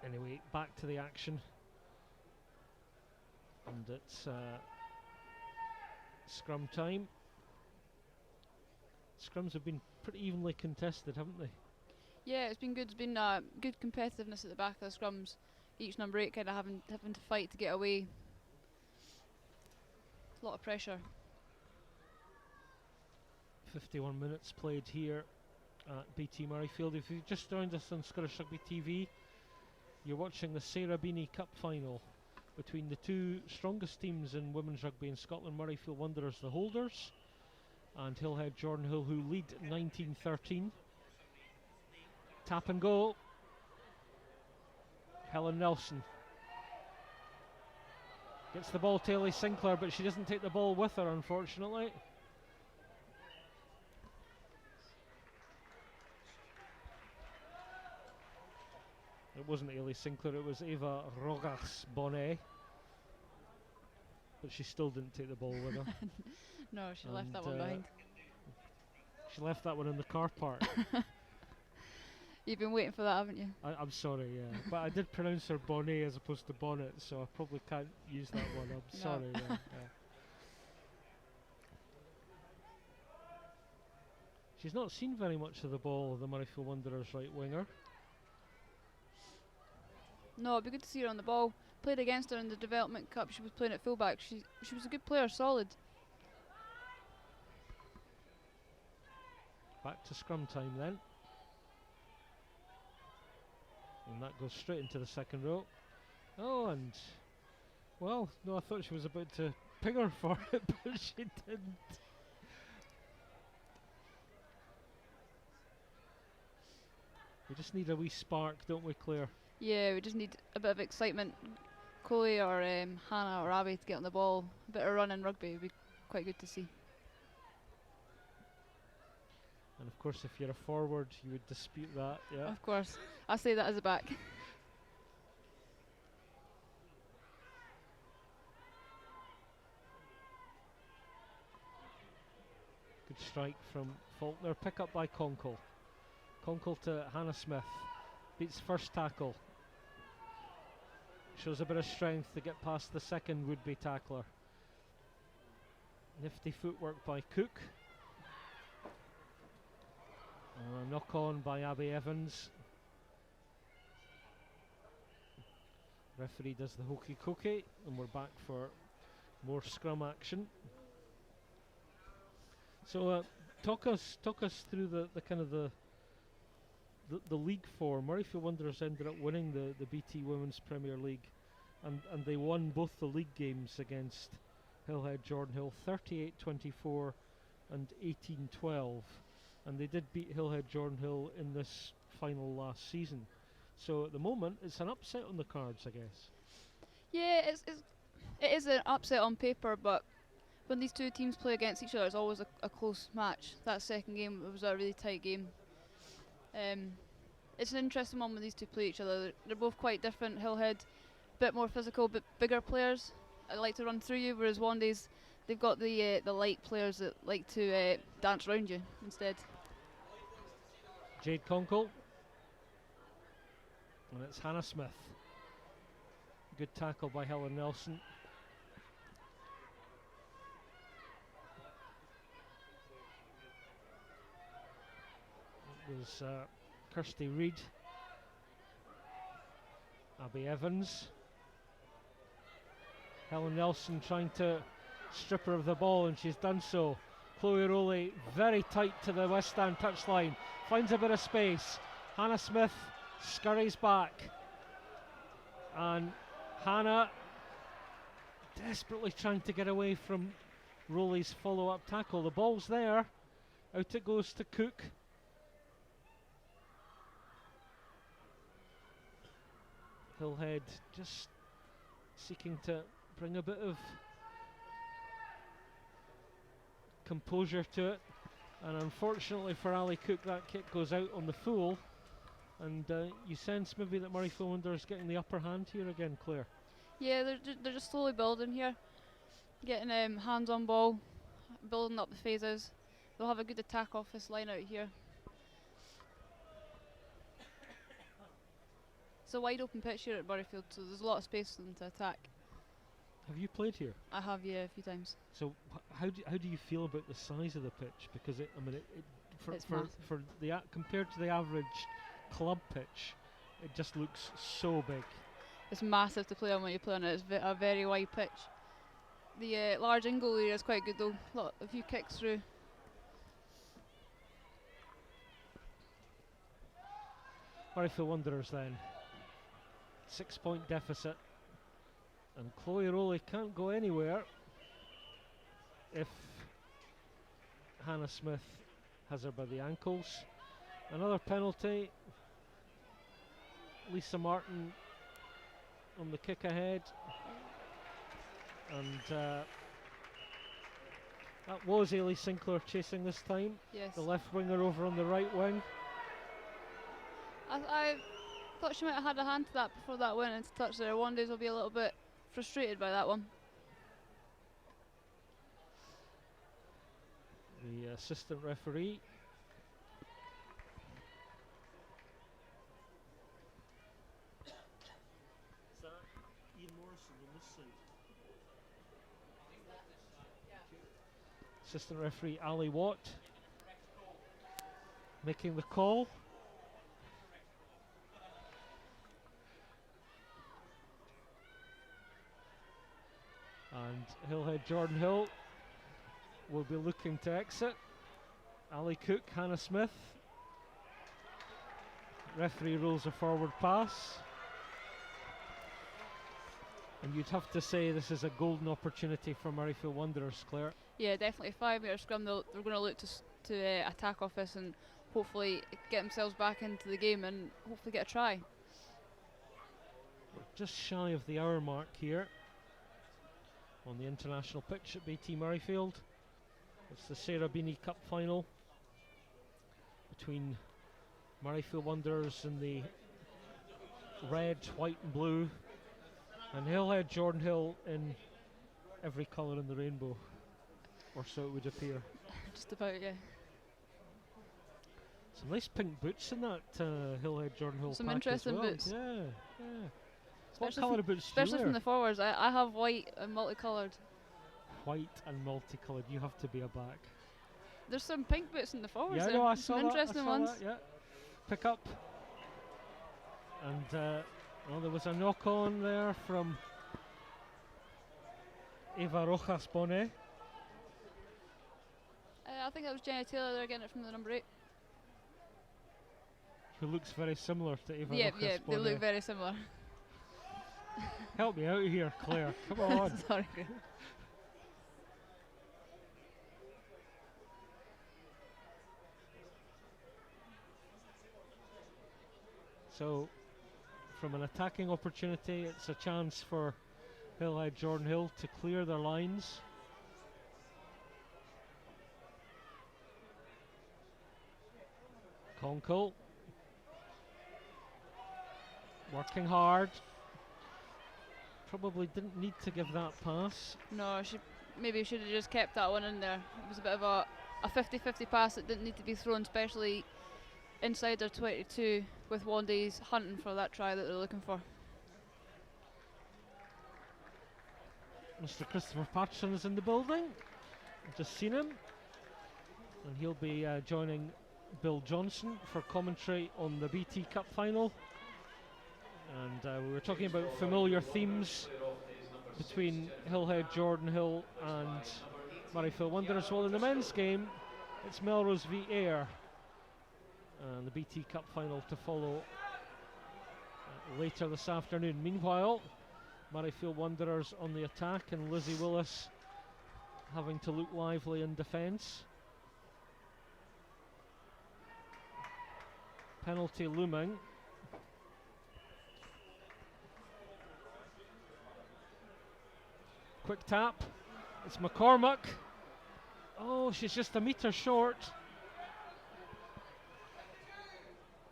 Anyway, back to the action. And it's scrum time. Scrums have been pretty evenly contested, haven't they? Yeah, it's been good. It's been good competitiveness at the back of the scrums. Each number 8 kind of having to fight to get away. A lot of pressure. 51 minutes played here at BT Murrayfield. If you've just joined us on Scottish Rugby TV, you're watching the Sarah Beaney Cup final between the two strongest teams in women's rugby in Scotland, Murrayfield Wanderers, the holders, and Hillhead Jordanhill, who lead 19-13. Tap and go. Helen Nelson gets the ball to Ellie Sinclair, but she doesn't take the ball with her, unfortunately. It wasn't Ellie Sinclair, it was Eva Rogas Bonnet. But she still didn't take the ball with her. No, she left that one behind. She left that one in the car park. You've been waiting for that, haven't you? I'm sorry, yeah. But I did pronounce her Bonnet as opposed to bonnet, so I probably can't use that one. I'm sorry. Yeah. She's not seen very much of the ball, the Murrayfield Wanderers right winger. No, it'd be good to see her on the ball. Played against her in the Development Cup. She was playing at fullback. She was a good player, solid. Back to scrum time then. And that goes straight into the second row. Oh, and well, no, I thought she was about to ping her for it, but she didn't. We just need a wee spark, don't we, Claire? Yeah, we just need a bit of excitement. Chloe or Hannah or Abby to get on the ball. A bit of run in rugby would be quite good to see. And of course, if you're a forward, you would dispute that, yeah. Of course. I'll say that as a back. Good strike from Faulkner. Pick up by Conkle. Conkle to Hannah Smith. Beats first tackle. Shows a bit of strength to get past the second would-be tackler. Nifty footwork by Cook. Knock on by Abby Evans. Referee does the hokey cokey, and we're back for more scrum action. So talk us through the kind of the league form. Murrayfield Wanderers ended up winning the BT Women's Premier League, and they won both the league games against Hillhead Jordanhill 38-24 and 18-12, and they did beat Hillhead Jordanhill in this final last season. So at the moment it's an upset on the cards, I guess. Yeah, it is an upset on paper, but when these two teams play against each other, it's always a close match. That second game, it was a really tight game. It's an interesting one when these two play each other. They're both quite different. Hillhead, a bit more physical, bit bigger players. I like to run through you, whereas Wandays, they've got the light players that like to dance around you instead. Jade Conkle. And it's Hannah Smith. Good tackle by Helen Nelson. It was Kirsty Reid. Abby Evans. Helen Nelson trying to strip her of the ball, and she's done so. Chloe Rowley very tight to the West Stand touchline. Finds a bit of space. Hannah Smith scurries back. And Hannah desperately trying to get away from Rowley's follow-up tackle. The ball's there. Out it goes to Cook. Hillhead just seeking to bring a bit of composure to it, and unfortunately for Ali Cook, that kick goes out on the full, and you sense maybe that Murrayfield Wanderers getting the upper hand here again, Claire. Yeah, they're just slowly building here, getting hands on ball, building up the phases. They'll have a good attack off this line out here. It's a wide open pitch here at Murrayfield, so there's a lot of space for them to attack. Have you played here? I have, yeah, a few times. So how do you feel about the size of the pitch? Because It's massive. for the compared to the average club pitch, it just looks so big. It's massive to play on when you play on it. It's a very wide pitch. The large in goal area is quite good though. A few kicks through. Murrayfield Wanderers then. 6-point deficit. And Chloe Rowley can't go anywhere if Hannah Smith has her by the ankles. Another penalty. Lisa Martin on the kick ahead. And that was Ailey Sinclair chasing this time. Yes. The left winger over on the right wing. I thought she might have had a hand to that before that went into touch there. Wandays will be a little bit frustrated by that one. The assistant referee. Is that Ian Morrison on this side? Assistant referee Ali Watt. making the call. And Hillhead Jordanhill will be looking to exit. Ali Cook, Hannah Smith. Referee rules a forward pass. And you'd have to say this is a golden opportunity for Murrayfield Wanderers, Claire. Yeah, definitely. 5-metre scrum, they're going to look to attack off this and hopefully get themselves back into the game and hopefully get a try. We're just shy of the hour mark here on the international pitch at BT Murrayfield. It's the Sarah Beaney Cup final between Murrayfield Wanderers in the red, white and blue, and Hillhead Jordanhill in every colour in the rainbow, or so it would appear. Just about, yeah. Some nice pink boots in that Hillhead Jordanhill Some pack interesting as well. boots. Yeah, yeah. What Especially colour boots do you Especially wear? from the forwards. I have white and multicoloured. White and multicoloured. You have to be a back. There's some pink boots in the forwards. Yeah, there. no, I Some saw that. interesting I saw ones. that, yeah. Pick up. And well, there was a knock on there from Eva Rojas Bonet. I think that was Jenny Taylor there getting it from the number 8. Who looks very similar to Eva Yeah, Rojas yeah, they Bonet. look very similar. Help me out here, Claire. Come on. Sorry. So, from an attacking opportunity, it's a chance for Hillhead Jordanhill to clear their lines. Conkle working hard. Probably didn't need to give that pass. No, maybe should have just kept that one in there. It was a bit of a 50-50 pass that didn't need to be thrown, especially inside their 22 with Wandies hunting for that try that they're looking for. Mr. Christopher Patterson is in the building. I've just seen him. And he'll be joining Bill Johnson for commentary on the BT Cup final. And we were talking about familiar themes between Hillhead Jordanhill and Murrayfield Wanderers. Well, in the men's game, it's Melrose v Ayr. And the BT Cup final to follow later this afternoon. Meanwhile, Murrayfield Wanderers on the attack and Lizzie Willis having to look lively in defence. Penalty looming. Quick tap. It's McCormack. Oh, she's just a metre short.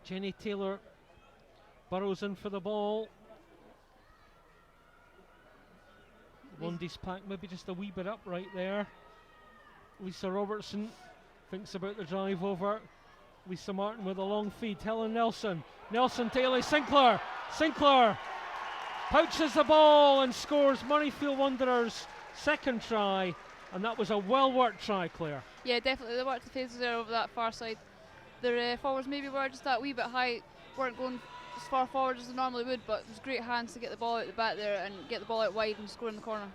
Jenny Taylor burrows in for the ball. Lundy's pack maybe just a wee bit up right there. Lisa Robertson thinks about the drive over. Lisa Martin with a long feed. Helen Nelson. Nelson to Ailey Sinclair. Sinclair pouches the ball and scores Murrayfield Wanderers' second try. And that was a well-worked try, Claire. Yeah, definitely. They worked the phases there over that far side. Their forwards maybe were just that wee bit high, weren't going as far forward as they normally would, but it was great hands to get the ball out the back there and get the ball out wide and score in the corner.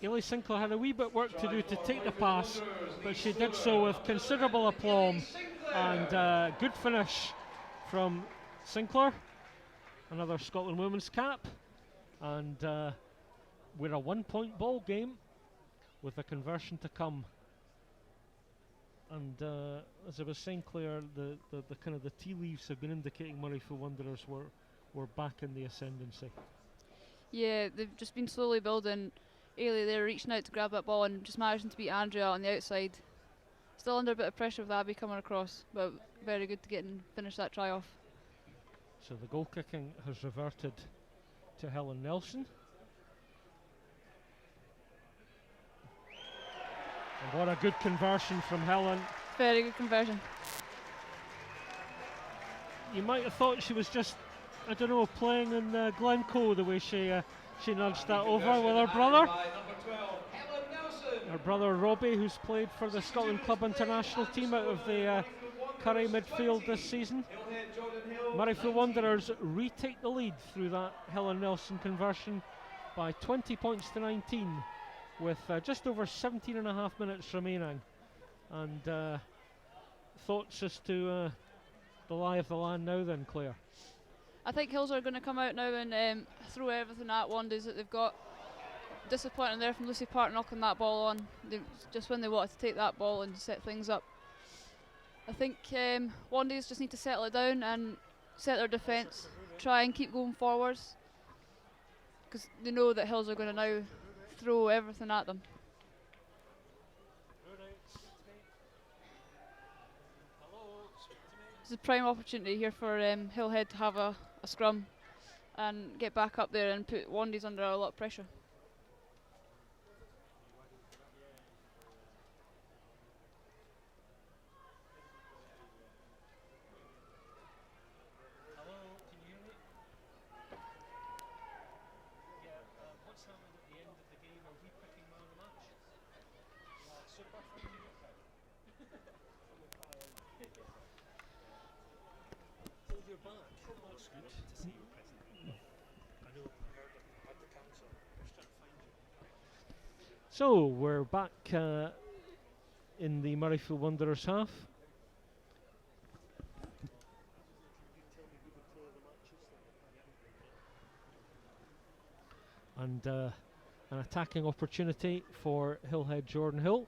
Ailey Sinclair had a wee bit work to do to take the pass, but she did so with considerable aplomb and good finish from Sinclair. Another Scotland women's cap, and we're a 1-point ball game with a conversion to come. And as I was saying, Claire, the kind of the tea leaves have been indicating Murrayfield Wanderers were back in the ascendancy. Yeah, they've just been slowly building. Ailey there reaching out to grab that ball and just managing to beat Andrea on the outside. Still under a bit of pressure with Abby coming across, but very good to get and finish that try off. So the goal kicking has reverted to Helen Nelson. And what a good conversion from Helen. Very good conversion. You might have thought she was just, I don't know, playing in Glencoe the way she nudged that over with her brother. Her brother Robbie, who's played for the Scotland Club International team out of the Curry midfield this season. Murrayfield Wanderers retake the lead through that Helen Nelson conversion by 20 points to 19 with just over 17 and a half minutes remaining. And thoughts as to the lie of the land now then, Claire? I think Hills are going to come out now and throw everything at Wandies that they've got. Disappointing there from Lucy Park knocking that ball on. Just when they wanted to take that ball and set things up. I think Wandies just need to settle it down and set their defence, try and keep going forwards, because they know that Hills are going to now throw everything at them. It's a prime opportunity here for Hillhead to have a scrum and get back up there and put Wandies under a lot of pressure. So we're back in the Murrayfield Wanderers half. And an attacking opportunity for Hillhead Jordanhill.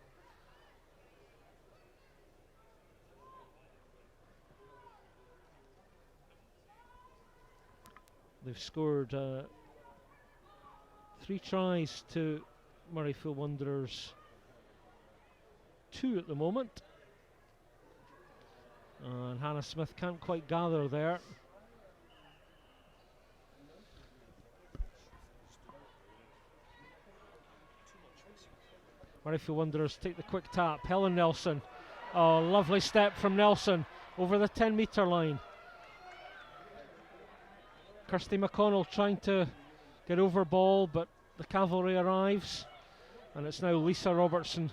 They've scored 3 tries to Murrayfield Wanderers 2 at the moment. And Hannah Smith can't quite gather there. Murrayfield Wanderers take the quick tap. Helen Nelson. Oh, lovely step from Nelson over the 10-metre line. Kirsty McConnell trying to get over ball, but the cavalry arrives, and it's now Lisa Robertson.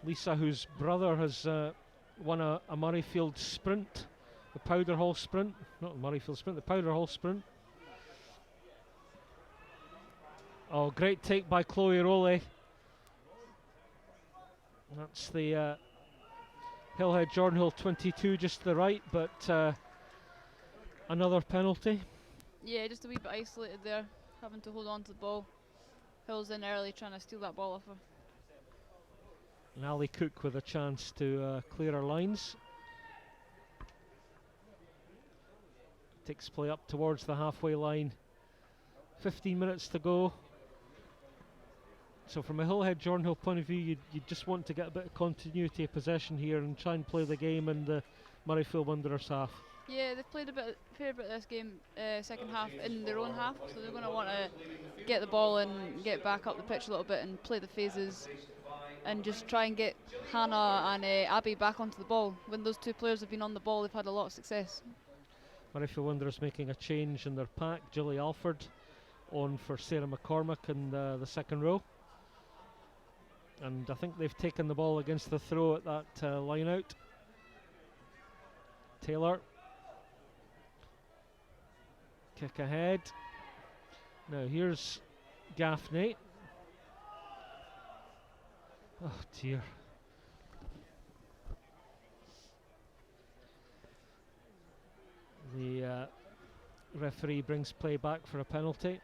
Lisa, whose brother has won a Murrayfield sprint, the Powder Hall sprint, not the Murrayfield sprint, the Powder Hall sprint. Oh, great take by Chloe Rowley. That's the Hillhead Jordanhill 22 just to the right, but another penalty. Yeah, just a wee bit isolated there, having to hold on to the ball. Hills in early, trying to steal that ball off her. And Ali Cook with a chance to clear her lines. Takes play up towards the halfway line. 15 minutes to go. So from a Hillhead Jordanhill point of view, you just want to get a bit of continuity of possession here and try and play the game in the Murrayfield Wanderers half. Yeah, they've played a fair bit of this game second half in their own half, so they're going to want to get the ball and get back up the pitch a little bit and play the phases and just try and get Hannah and Abby back onto the ball. When those two players have been on the ball, they've had a lot of success. Murrayfield Wanderers making a change in their pack. Julie Alford on for Sarah McCormick in the second row. And I think they've taken the ball against the throw at that line out. Taylor. Kick ahead. Now here's Gaffney. Oh dear. The referee brings play back for a penalty.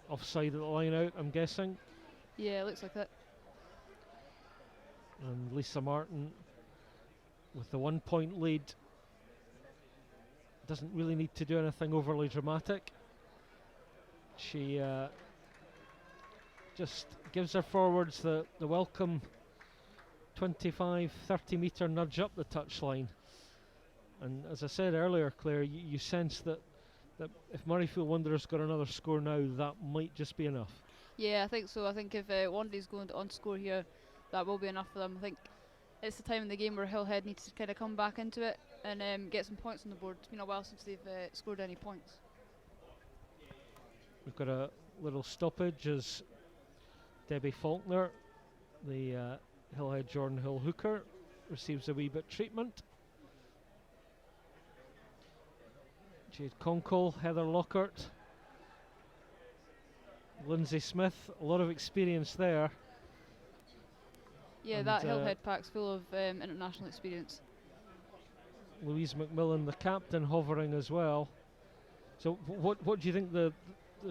Offside at the line out, I'm guessing. Yeah, it looks like that. And Lisa Martin with the 1 point lead doesn't really need to do anything overly dramatic. She just gives her forwards the welcome 25-30 metre nudge up the touchline. And as I said earlier, Claire, you sense that if Murrayfield Wanderers got another score now, that might just be enough. Yeah, I think so. I think if Wandy's going on score here, that will be enough for them. I think it's the time in the game where Hillhead needs to kind of come back into it and get some points on the board. It's been a while since they've scored any points. We've got a little stoppage as Debbie Faulkner, the Hillhead Jordanhill hooker, receives a wee bit treatment. Jade Conkle, Heather Lockhart, Lindsay Smith, a lot of experience there. Yeah, And that Hillhead pack's full of international experience. Louise McMillan, the captain, hovering as well. So what do you think the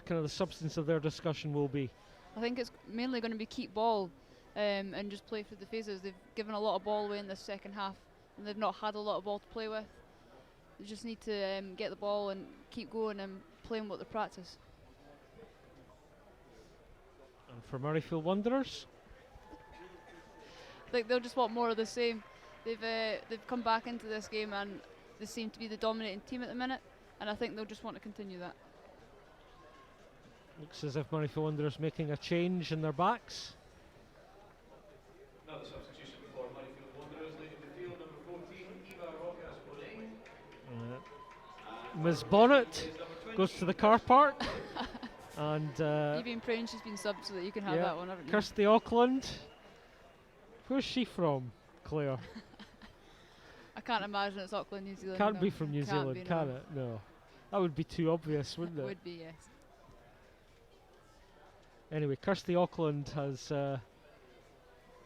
kind of the substance of their discussion will be? I think it's mainly going to be keep ball and just play through the phases. They've given a lot of ball away in the second half, and they've not had a lot of ball to play with. They just need to get the ball and keep going and playing what they practice. And for Murrayfield Wanderers? I think they'll just want more of the same. They've come back into this game and they seem to be the dominating team at the minute, and I think they'll just want to continue that. Looks as if Murrayfield Wanderers making a change in their backs. Another substitution for Murrayfield Wanderers, leaving the field, number 14, Eva Rocas. Ms. Bonnet goes to the car park. And You've been praying she's been subbed so that you can have that one, haven't you? Kirsty Auckland. Where's she from, Claire? I can't imagine it's Auckland, New Zealand. Can't no. be from New Zealand, be, can no. it? No. That would be too obvious, wouldn't it? Would be, yes. Anyway, Kirsty Auckland has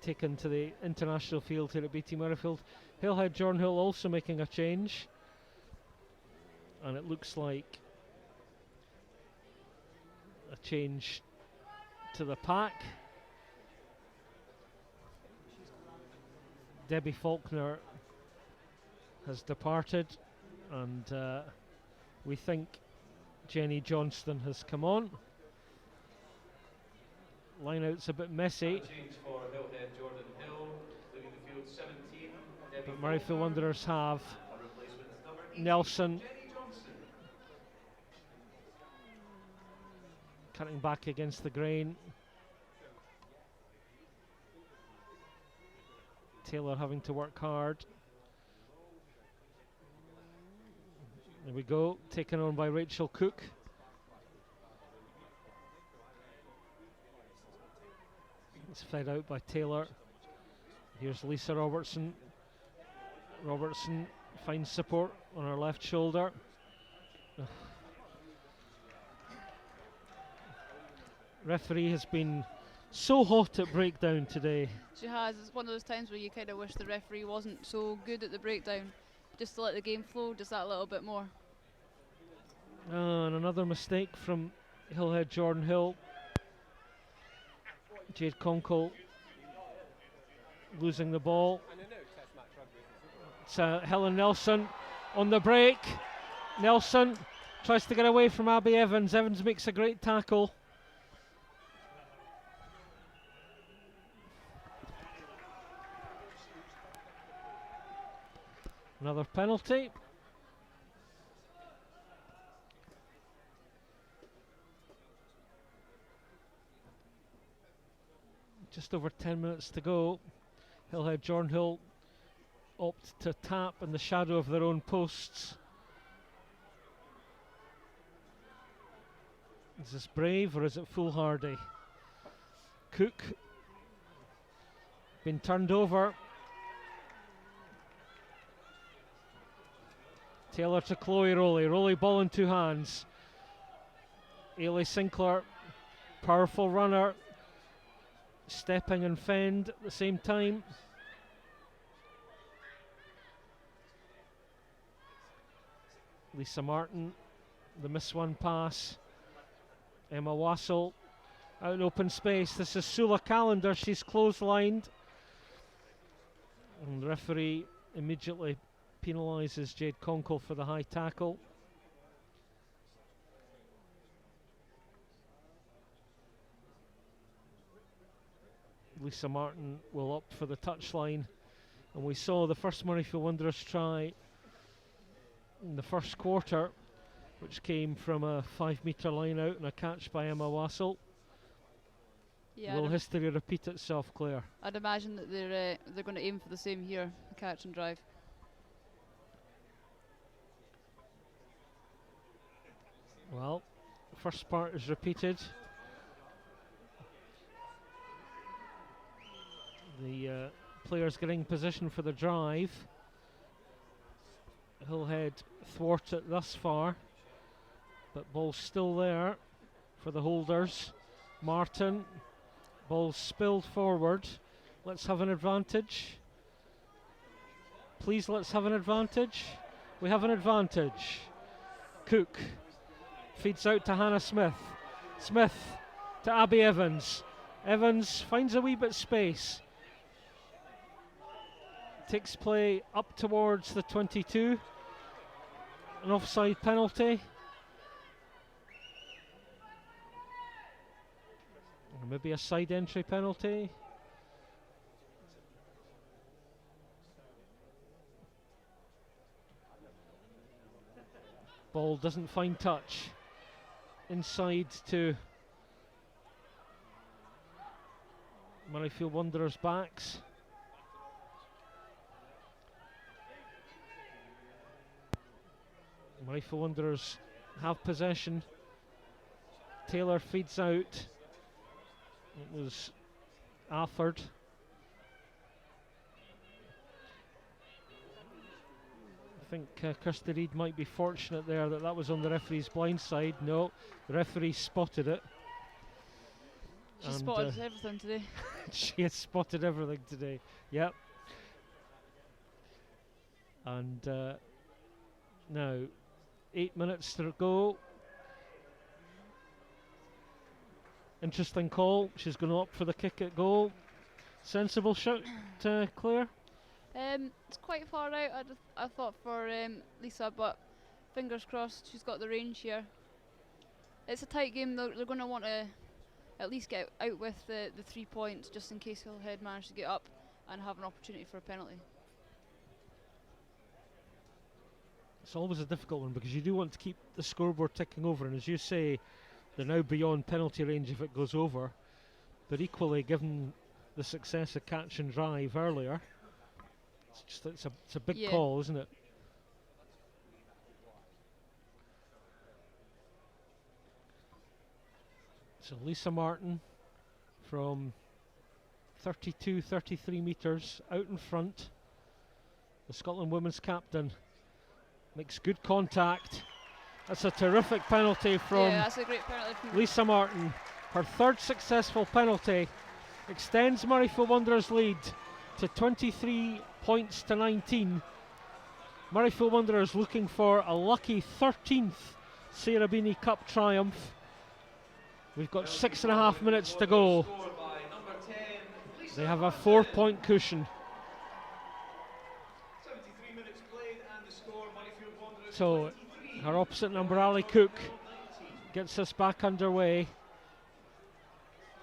taken to the international field here at BT Murrayfield. Hillhead Jordanhill also making a change. And it looks like a change to the pack. Debbie Faulkner has departed, and we think Jenny Johnston has come on. Line-out's a bit messy, Change for Hillhead Jordanhill, leaving the field 17, Debbie but Murrayfield Wanderers have a replacement number 18, Nelson Jenny Johnson. cutting back against the grain. Taylor having to work hard. There we go, taken on by Rachel Cook. It's fed out by Taylor. Here's Lisa Robertson. Robertson finds support on her left shoulder. Referee has been so hot at breakdown today. She has. It's one of those times where you kind of wish the referee wasn't so good at the breakdown, just to let the game flow just that little bit more. And another mistake from Hillhead Jordanhill. Jade Conkle losing the ball. It's Helen Nelson on the break. Nelson tries to get away from Abby Evans. Evans makes a great tackle. Another penalty. Just over 10 minutes to go. Hillhead Jordanhill opt to tap in the shadow of their own posts. Is this brave or is it foolhardy? Cook been turned over. Taylor to Chloe Rowley. Rowley ball in two hands. Ailey Sinclair, powerful runner, stepping and fend at the same time. Lisa Martin, the miss one pass. Emma Wassell out in open space. This is Sula Callender. She's clotheslined. And the referee immediately penalises Jade Conkle for the high tackle. Lisa Martin will opt for the touchline, and we saw the first Murrayfield Wanderers try in the first quarter, which came from a 5 metre line out and a catch by Emma Wassell. Yeah, Will history repeat itself, Claire? I'd imagine that they're going to aim for the same here, catch and drive. Well, First part is repeated. The players getting position for the drive. Hillhead thwart it thus far, but ball's still there for the holders. Martin, ball spilled forward. Let's have an advantage. Please, let's have an advantage. We have an advantage. Cook feeds out to Hannah Smith. Smith to Abby Evans. Evans finds a wee bit space. Takes play up towards the 22. An offside penalty. Or maybe a side entry penalty. Ball doesn't find touch. Inside to Murrayfield Wanderers' backs. Murrayfield Wanderers have possession. Taylor feeds out. It was Afford. I think Kirsty Reid might be fortunate there that was on the referee's blind side. No, the referee spotted it. She spotted everything today. She has spotted everything today. Yep. And now 8 minutes to go. Interesting call. She's going to opt for the kick at goal. Sensible shout, Claire? It's quite far out, I thought, for Lisa, but fingers crossed she's got the range here. It's a tight game. They're going to want to at least get out with the 3 points, just in case Hillhead manage to get up and have an opportunity for a penalty. It's always a difficult one because you do want to keep the scoreboard ticking over, and as you say, they're now beyond penalty range if it goes over. But equally, given the success of catch and drive earlier, it's a big call, isn't it? So Lisa Martin from 32, 33 metres out in front. The Scotland women's captain makes good contact. That's a terrific penalty from that's a great penalty from Lisa Martin. Her third successful penalty extends Murrayfield Wanderers' lead to 23 points to 19. Murrayfield Wanderers looking for a lucky 13th Sarah Beaney Cup triumph. We've got 6.5 minutes to go. They have a 4-point cushion. So her opposite number, Ali Cook, gets us back underway.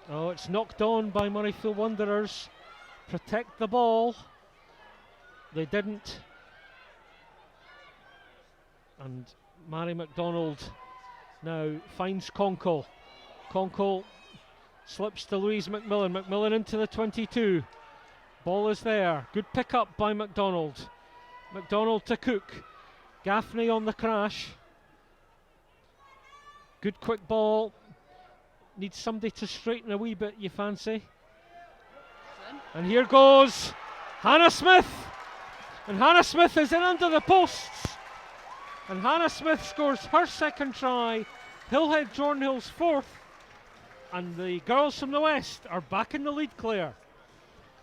Oh, it's knocked on by Murrayfield Wanderers. Protect the ball. They didn't. And Mary MacDonald now finds Conkle. Conkle slips to Louise McMillan. McMillan into the 22. Ball is there. Good pick up by MacDonald. MacDonald to Cook. Gaffney on the crash. Good quick ball. Needs somebody to straighten a wee bit, you fancy. And here goes Hannah Smith. And Hannah Smith is in under the posts. And Hannah Smith scores her second try. Hillhead Jordanhill's fourth. And the girls from the west are back in the lead, Claire.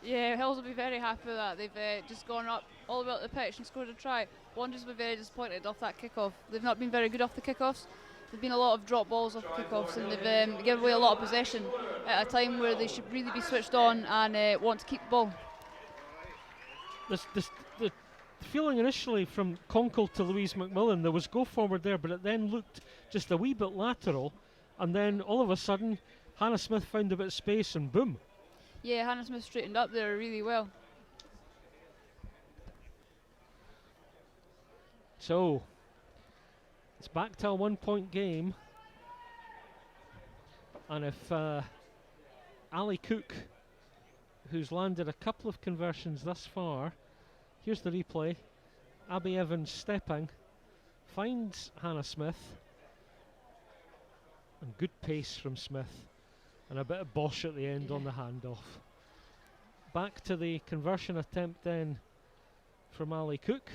Yeah, Hills will be very happy with that. They've just gone up all the way up the pitch and scored a try. Wanderers will be very disappointed off that kick-off. They've not been very good off the kick-offs. There've been a lot of drop balls off the kick-offs, and they've given away a lot of possession at a time where they should really be switched on and want to keep the ball. The feeling initially from Conkle to Louise McMillan, there was go forward there, but it then looked just a wee bit lateral, and then all of a sudden Hannah Smith found a bit of space and boom. Yeah, Hannah Smith straightened up there really well. So it's back to a 1-point game, and if Ali Cook, who's landed a couple of conversions thus far, here's the replay. Abby Evans stepping, finds Hannah Smith, And good pace from Smith. And a bit of Bosch at the end on the handoff. Back to the conversion attempt then from Ali Cook.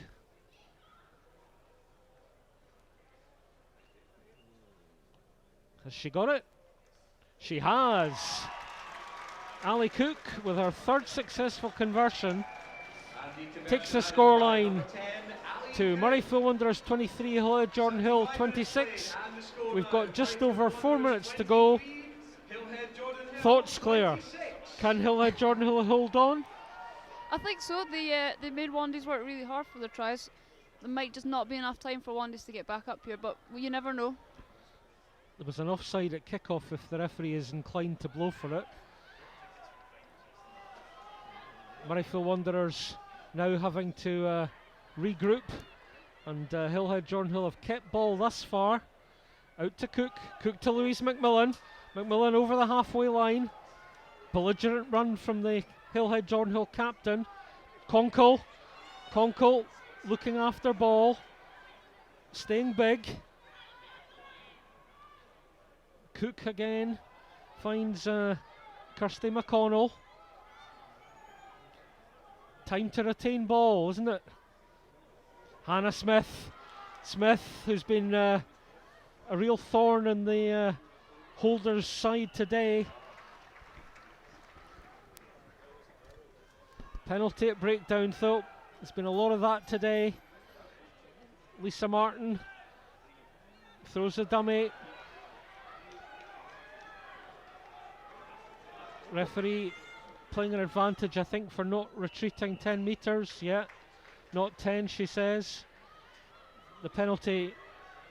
Has she got it? She has. Ali Cook, with her third successful conversion, takes the scoreline to Murrayfield Wanderers 23, Hillhead Jordanhill 26. We've got just over 4 minutes to go. Thoughts, Claire? Can Hillhead Jordanhill hold on? I think so. They made Wandies work really hard for their tries. There might just not be enough time for Wandies to get back up here, but you never know. There was an offside at kick-off if the referee is inclined to blow for it. Murrayfield Wanderers now having to regroup, and Hillhead Jordanhill have kept ball thus far. Out to Cook, Cook to Louise McMillan. McMillan over the halfway line. Belligerent run from the Hillhead Jordanhill captain. Conkle looking after ball, staying big. Cook again finds Kirsty McConnell. Time to retain ball, isn't it? Hannah Smith. Smith, who's been a real thorn in the holders' side today. Penalty at breakdown, though. There's been a lot of that today. Lisa Martin throws a dummy. Referee playing an advantage, I think, for not retreating 10 metres. Yeah, not 10, she says. The penalty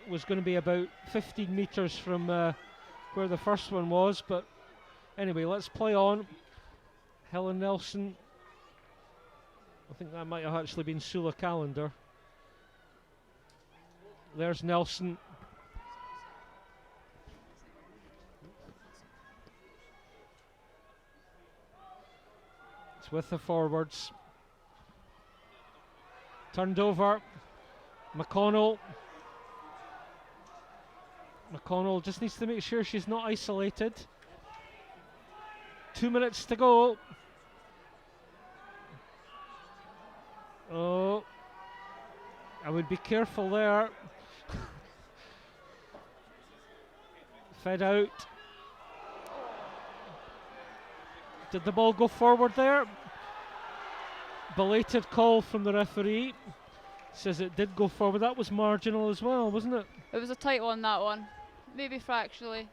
was going to be about 15 metres from where the first one was, but anyway, let's play on. Helen Nelson. I think that might have actually been Sula Callender. There's Nelson. It's with the forwards. Turned over. McConnell. McConnell just needs to make sure she's not isolated. 2 minutes to go. Oh, I would be careful there. Fed out. Did the ball go forward there? Belated call from the referee. Says it did go forward. That was marginal as well, wasn't it? It was a tight one, that one. Maybe fractionally.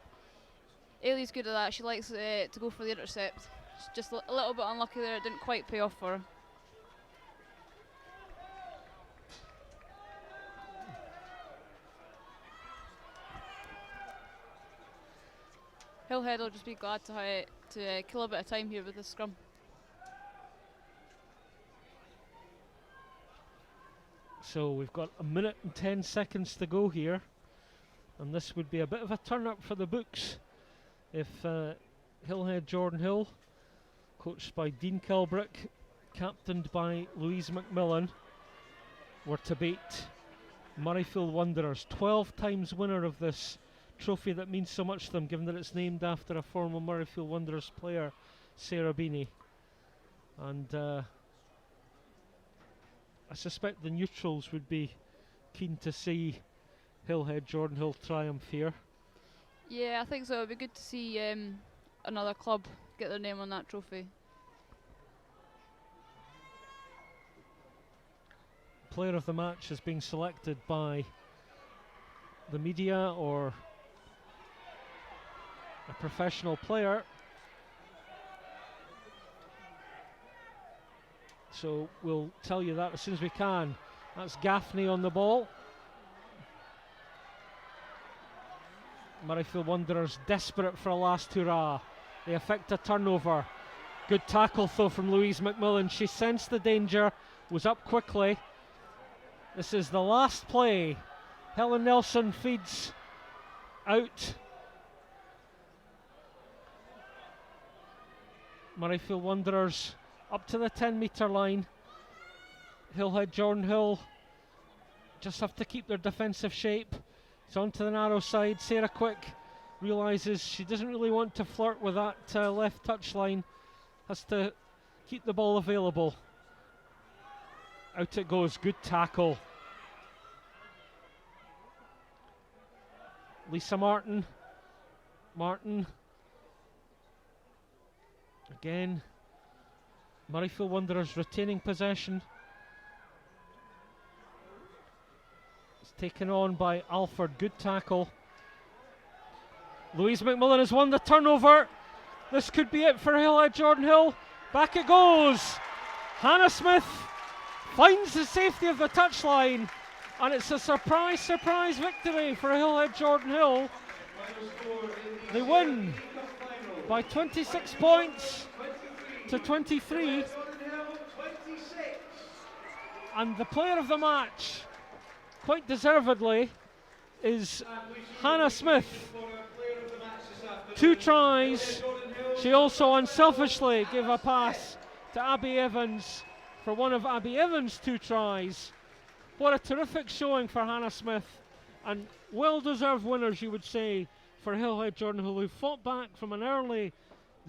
Ailey's good at that. She likes to go for the intercept. She's just a little bit unlucky there. It didn't quite pay off for her. Hillhead will just be glad to kill a bit of time here with the scrum. So we've got 1 minute and 10 seconds to go here, and this would be a bit of a turn up for the books if Hillhead Jordanhill, coached by Dean Kilbrick, captained by Louise McMillan, were to beat Murrayfield Wanderers, 12 times winner of this trophy that means so much to them, given that it's named after a former Murrayfield Wanderers player, Sarah Beaney. And I suspect the neutrals would be keen to see Hillhead Jordanhill triumph here. Yeah, I think so. It would be good to see another club get their name on that trophy. Player of the match is being selected by the media or a professional player. So we'll tell you that as soon as we can. That's Gaffney on the ball. Murrayfield Wanderers desperate for a last hurrah. They effect a turnover. Good tackle though from Louise McMillan. She sensed the danger, was up quickly. This is the last play. Helen Nelson feeds out. Murrayfield Wanderers up to the 10-metre line. Hillhead Jordanhill just have to keep their defensive shape. It's onto the narrow side. Sarah Quick realises she doesn't really want to flirt with that left touchline. Has to keep the ball available. Out it goes. Good tackle. Lisa Martin. Martin. Again. Murrayfield Wanderers retaining possession. It's taken on by Alford. Good tackle. Louise McMillan has won the turnover. This could be it for Hillhead Jordanhill. Back it goes. Hannah Smith finds the safety of the touchline, and it's a surprise victory for Hillhead Jordanhill. They win by 26 points to 23, and the player of the match, quite deservedly, is Hannah Smith. 2 tries. She also unselfishly gave a pass to Abby Evans for one of Abby Evans' 2 tries. What a terrific showing for Hannah Smith, and well-deserved winners, you would say, for Hillhead Jordanhill, who fought back from an early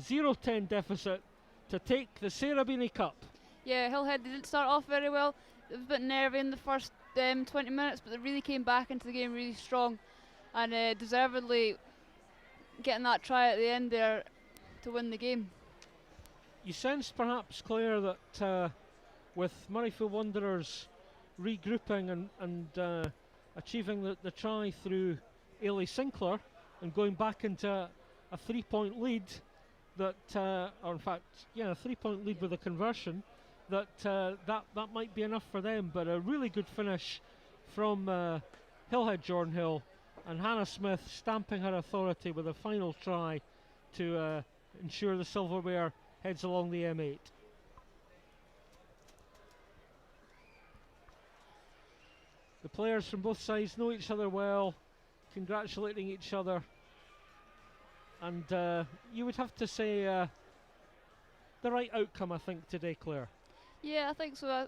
0-10 deficit to take the Sarah Beaney Cup. Yeah, Hillhead, they didn't start off very well. It was a bit nervy in the first 20 minutes, but they really came back into the game really strong, and deservedly getting that try at the end there to win the game. You sensed perhaps, Claire, that with Murrayfield Wanderers regrouping and achieving the try through Ailey Sinclair and going back into a 3-point lead, that or in fact, yeah, a 3-point lead with a conversion, that might be enough for them. But a really good finish from Hillhead Jordanhill, and Hannah Smith stamping her authority with a final try to ensure the silverware heads along the M8. The players from both sides know each other well, congratulating each other, and you would have to say the right outcome, I think, today, Claire. Yeah, I think so.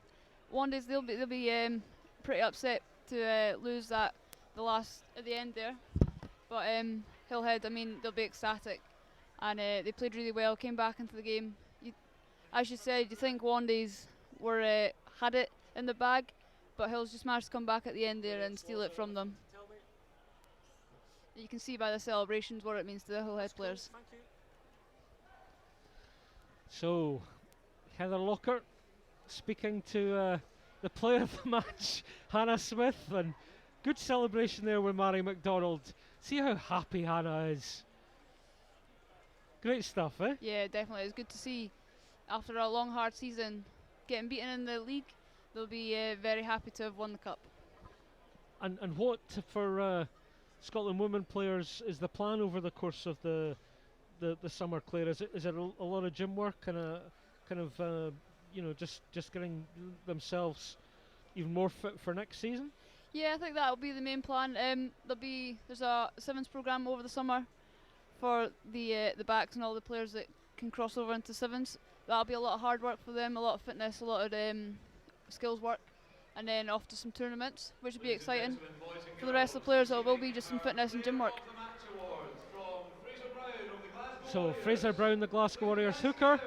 Wandays, they'll be pretty upset to lose that at the end there, but Hillhead, I mean, they'll be ecstatic, and they played really well, came back into the game. As you said, you think Wandays had it in the bag, but Hills just managed to come back at the end there and steal it from them. You can see by the celebrations what it means to the Hillhead players. So, Heather Lockhart speaking to the player of the match, Hannah Smith, and good celebration there with Mary McDonald. See how happy Hannah is. Great stuff, eh? Yeah, definitely. It's good to see, after a long, hard season, getting beaten in the league. They'll be very happy to have won the cup. And what for Scotland women players is the plan over the course of the summer, Claire? Is it a lot of gym work and a kind of just getting themselves even more fit for next season? Yeah, I think that'll be the main plan. There's a sevens programme over the summer for the backs and all the players that can cross over into sevens. That'll be a lot of hard work for them, a lot of fitness, a lot of skills work, and then off to some tournaments, which will be exciting. For the rest of the players, it will be just some fitness and gym work. So Fraser Brown, the Glasgow Warriors hooker,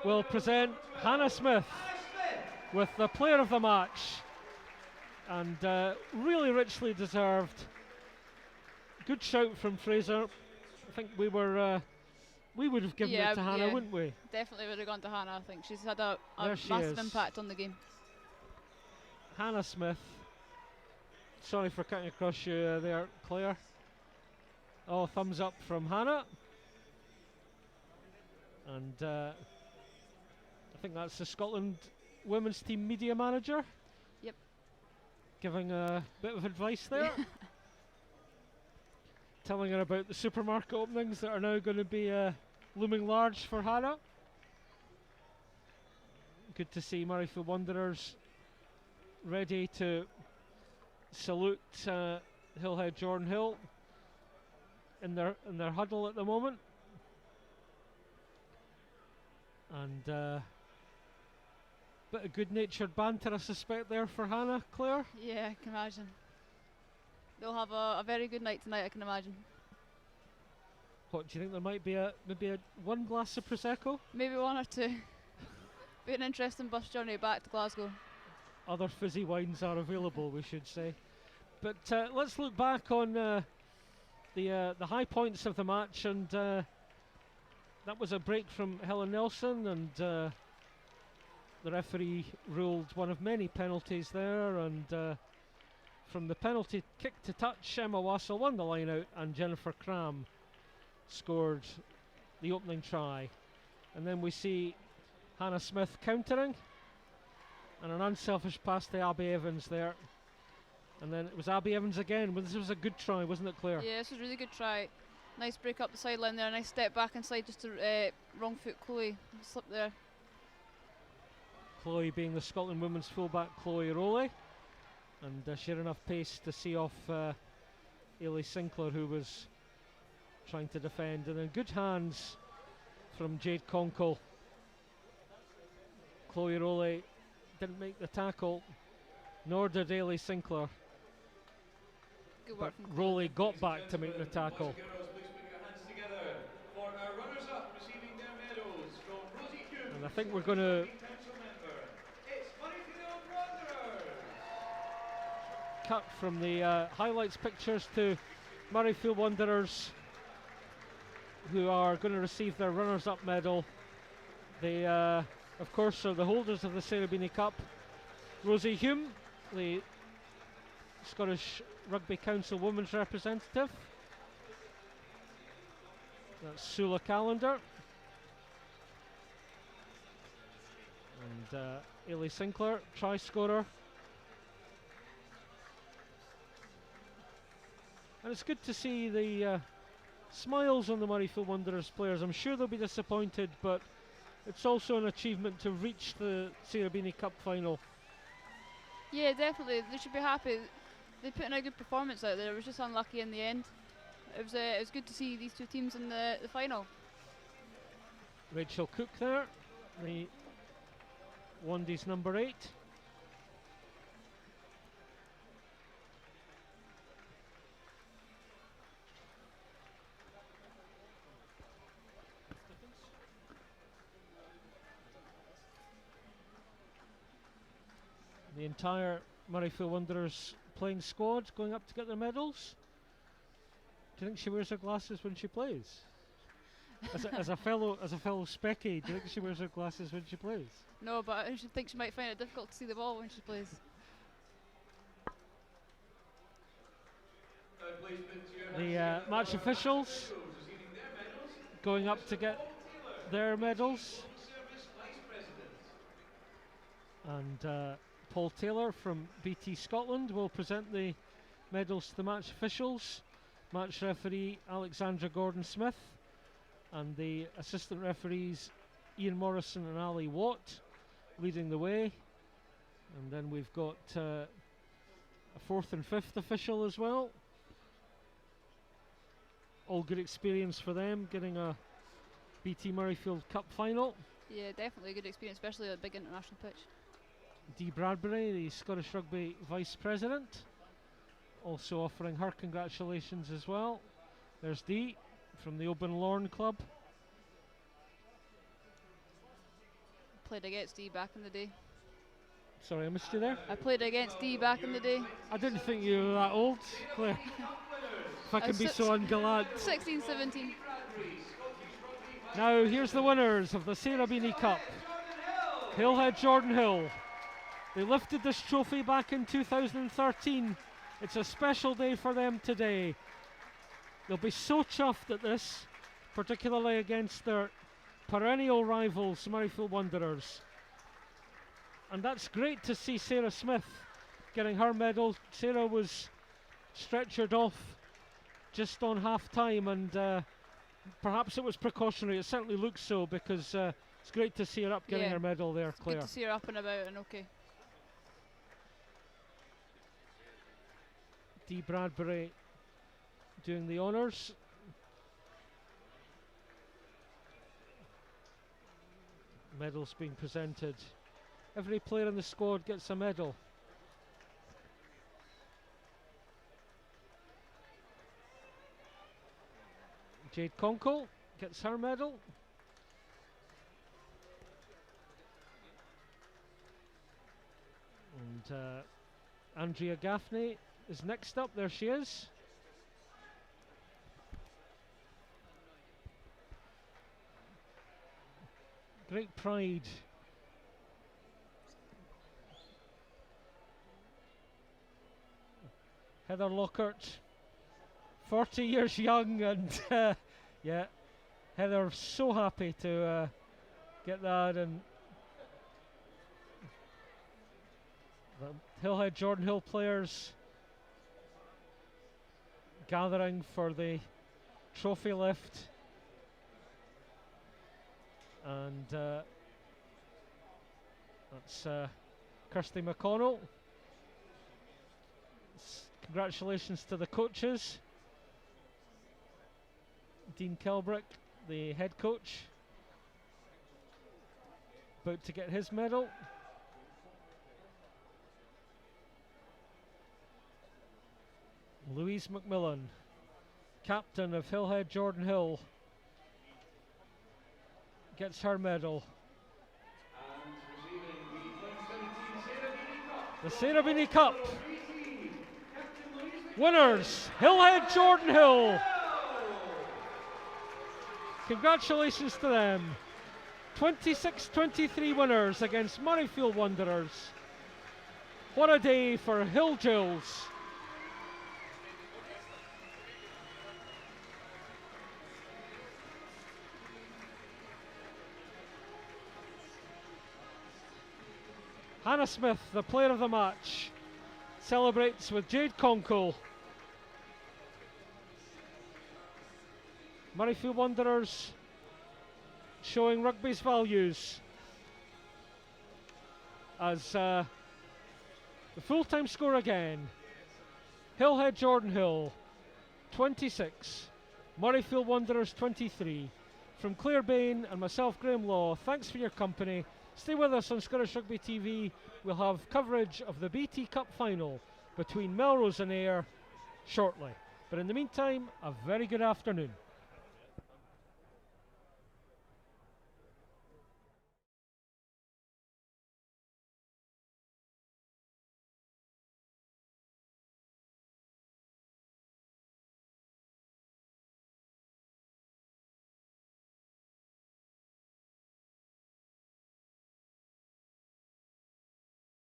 will present Hannah Smith with the player of the match, and really richly deserved. Good shout from Fraser. I think we would have given it to Hannah, wouldn't we? Definitely would have gone to Hannah. I think she's had a massive impact on the game. Hannah Smith. Sorry for cutting across you there, Claire. Oh, thumbs up from Hannah. And I think that's the Scotland women's team media manager. Yep. Giving a bit of advice there. Telling her about the supermarket openings that are now going to be looming large for Hannah. Good to see Murrayfield Wanderers ready to salute Hillhead Jordanhill in their huddle at the moment. And bit of good-natured banter, I suspect, there for Hannah, Claire. Yeah, I can imagine. They'll have a very good night tonight, I can imagine. What do you think? There might be maybe a one glass of prosecco. Maybe one or two. Be an interesting bus journey back to Glasgow. Other fizzy wines are available, we should say. But let's look back on the high points of the match, and that was a break from Helen Nelson, and the referee ruled one of many penalties there, and from the penalty kick to touch, Emma Wassell won the line out, and Jennifer Cram scored the opening try. And then we see Hannah Smith countering, and an unselfish pass to Abby Evans there. And then it was Abby Evans again, but this was a good try, wasn't it, Claire? Yeah, this was a really good try. Nice break up the sideline there, nice step back inside, just to wrong foot Chloe, slip there. Chloe being the Scotland women's fullback, Chloe Rowley, and she had enough pace to see off Ailey Sinclair, who was trying to defend, and then good hands from Jade Conkle. Chloe Rowley didn't make the tackle, nor did Ailey Sinclair, Good but work from Rowley got back to make the tackle. Boys and girls, please put your hands together for our runners-up receiving their medals from Rosie Hume, And I think we're going to council member. It's Murrayfield Wanderers. cut from the highlights pictures to Murrayfield Wanderers, who are going to receive their runners-up medal. They, of course, are the holders of the Sarah Beaney Cup. Rosie Hume, the Scottish Rugby Council Women's representative. That's Sula Callender. And Ailey Sinclair, try scorer. And it's good to see the smiles on the Murrayfield Wanderers players. I'm sure they'll be disappointed, but it's also an achievement to reach the Sarah Beaney Cup final. Yeah, definitely. They should be happy. They put in a good performance out there. It was just unlucky in the end. It was good to see these two teams in the final. Rachel Cook there, the Wandies number 8. The entire Murrayfield Wanderers playing squad going up to get their medals. Do you think she wears her glasses when she plays? as a fellow specky, do you think she wears her glasses when she plays? No, but I should think she might find it difficult to see the ball when she plays. The match officials going up to get their medals. And Paul Taylor from BT Scotland will present the medals to the match officials. Match referee Alexandra Gordon-Smith, and the assistant referees Ian Morrison and Ali Watt leading the way. And then we've got a 4th and 5th official as well. All good experience for them, getting a BT Murrayfield Cup final. Yeah, definitely a good experience, especially at a big international pitch. Dee Bradbury, the Scottish Rugby Vice President, also offering her congratulations as well. There's Dee from the Oban Lorne Club. Played against Dee back in the day. Sorry, I missed you there. I played against Dee back in the day. I didn't think you were that old, Claire. If I can be so ungallant. 16, 17. Now here's the winners of the Sarah Beaney Cup. Hillhead Jordanhill. They lifted this trophy back in 2013. It's a special day for them today. They'll be so chuffed at this, particularly against their perennial rivals, Murrayfield Wanderers. And that's great to see Sarah Smith getting her medal. Sarah was stretchered off just on half time, and perhaps it was precautionary. It certainly looks so, because it's great to see her up getting her medal there, Claire. Good to see her up and about and okay. Dee Bradbury doing the honours. Medals being presented. Every player in the squad gets a medal. Jade Conkle gets her medal. And Andrea Gaffney is next up. There she is. Great pride. Heather Lockhart, 40 years young, and yeah, Heather so happy to get that. And the Hillhead Jordanhill players gathering for the trophy lift. And that's Kirsty McConnell. Congratulations to the coaches. Dean Kelbrick, the head coach, about to get his medal. Louise McMillan, captain of Hillhead Jordanhill, gets her medal. The Sarah Beaney Cup. Winners, Hillhead Jordanhill. Congratulations to them. 26-23 winners against Murrayfield Wanderers. What a day for Hill Jills. Hannah Smith, the player of the match, celebrates with Jade Conkle. Murrayfield Wanderers showing rugby's values as the full-time score again. Hillhead Jordanhill 26, Murrayfield Wanderers 23. From Claire Bain and myself, Graham Law, thanks for your company. Stay with us on Scottish Rugby TV. We'll have coverage of the BT Cup final between Melrose and Ayr shortly. But in the meantime, a very good afternoon.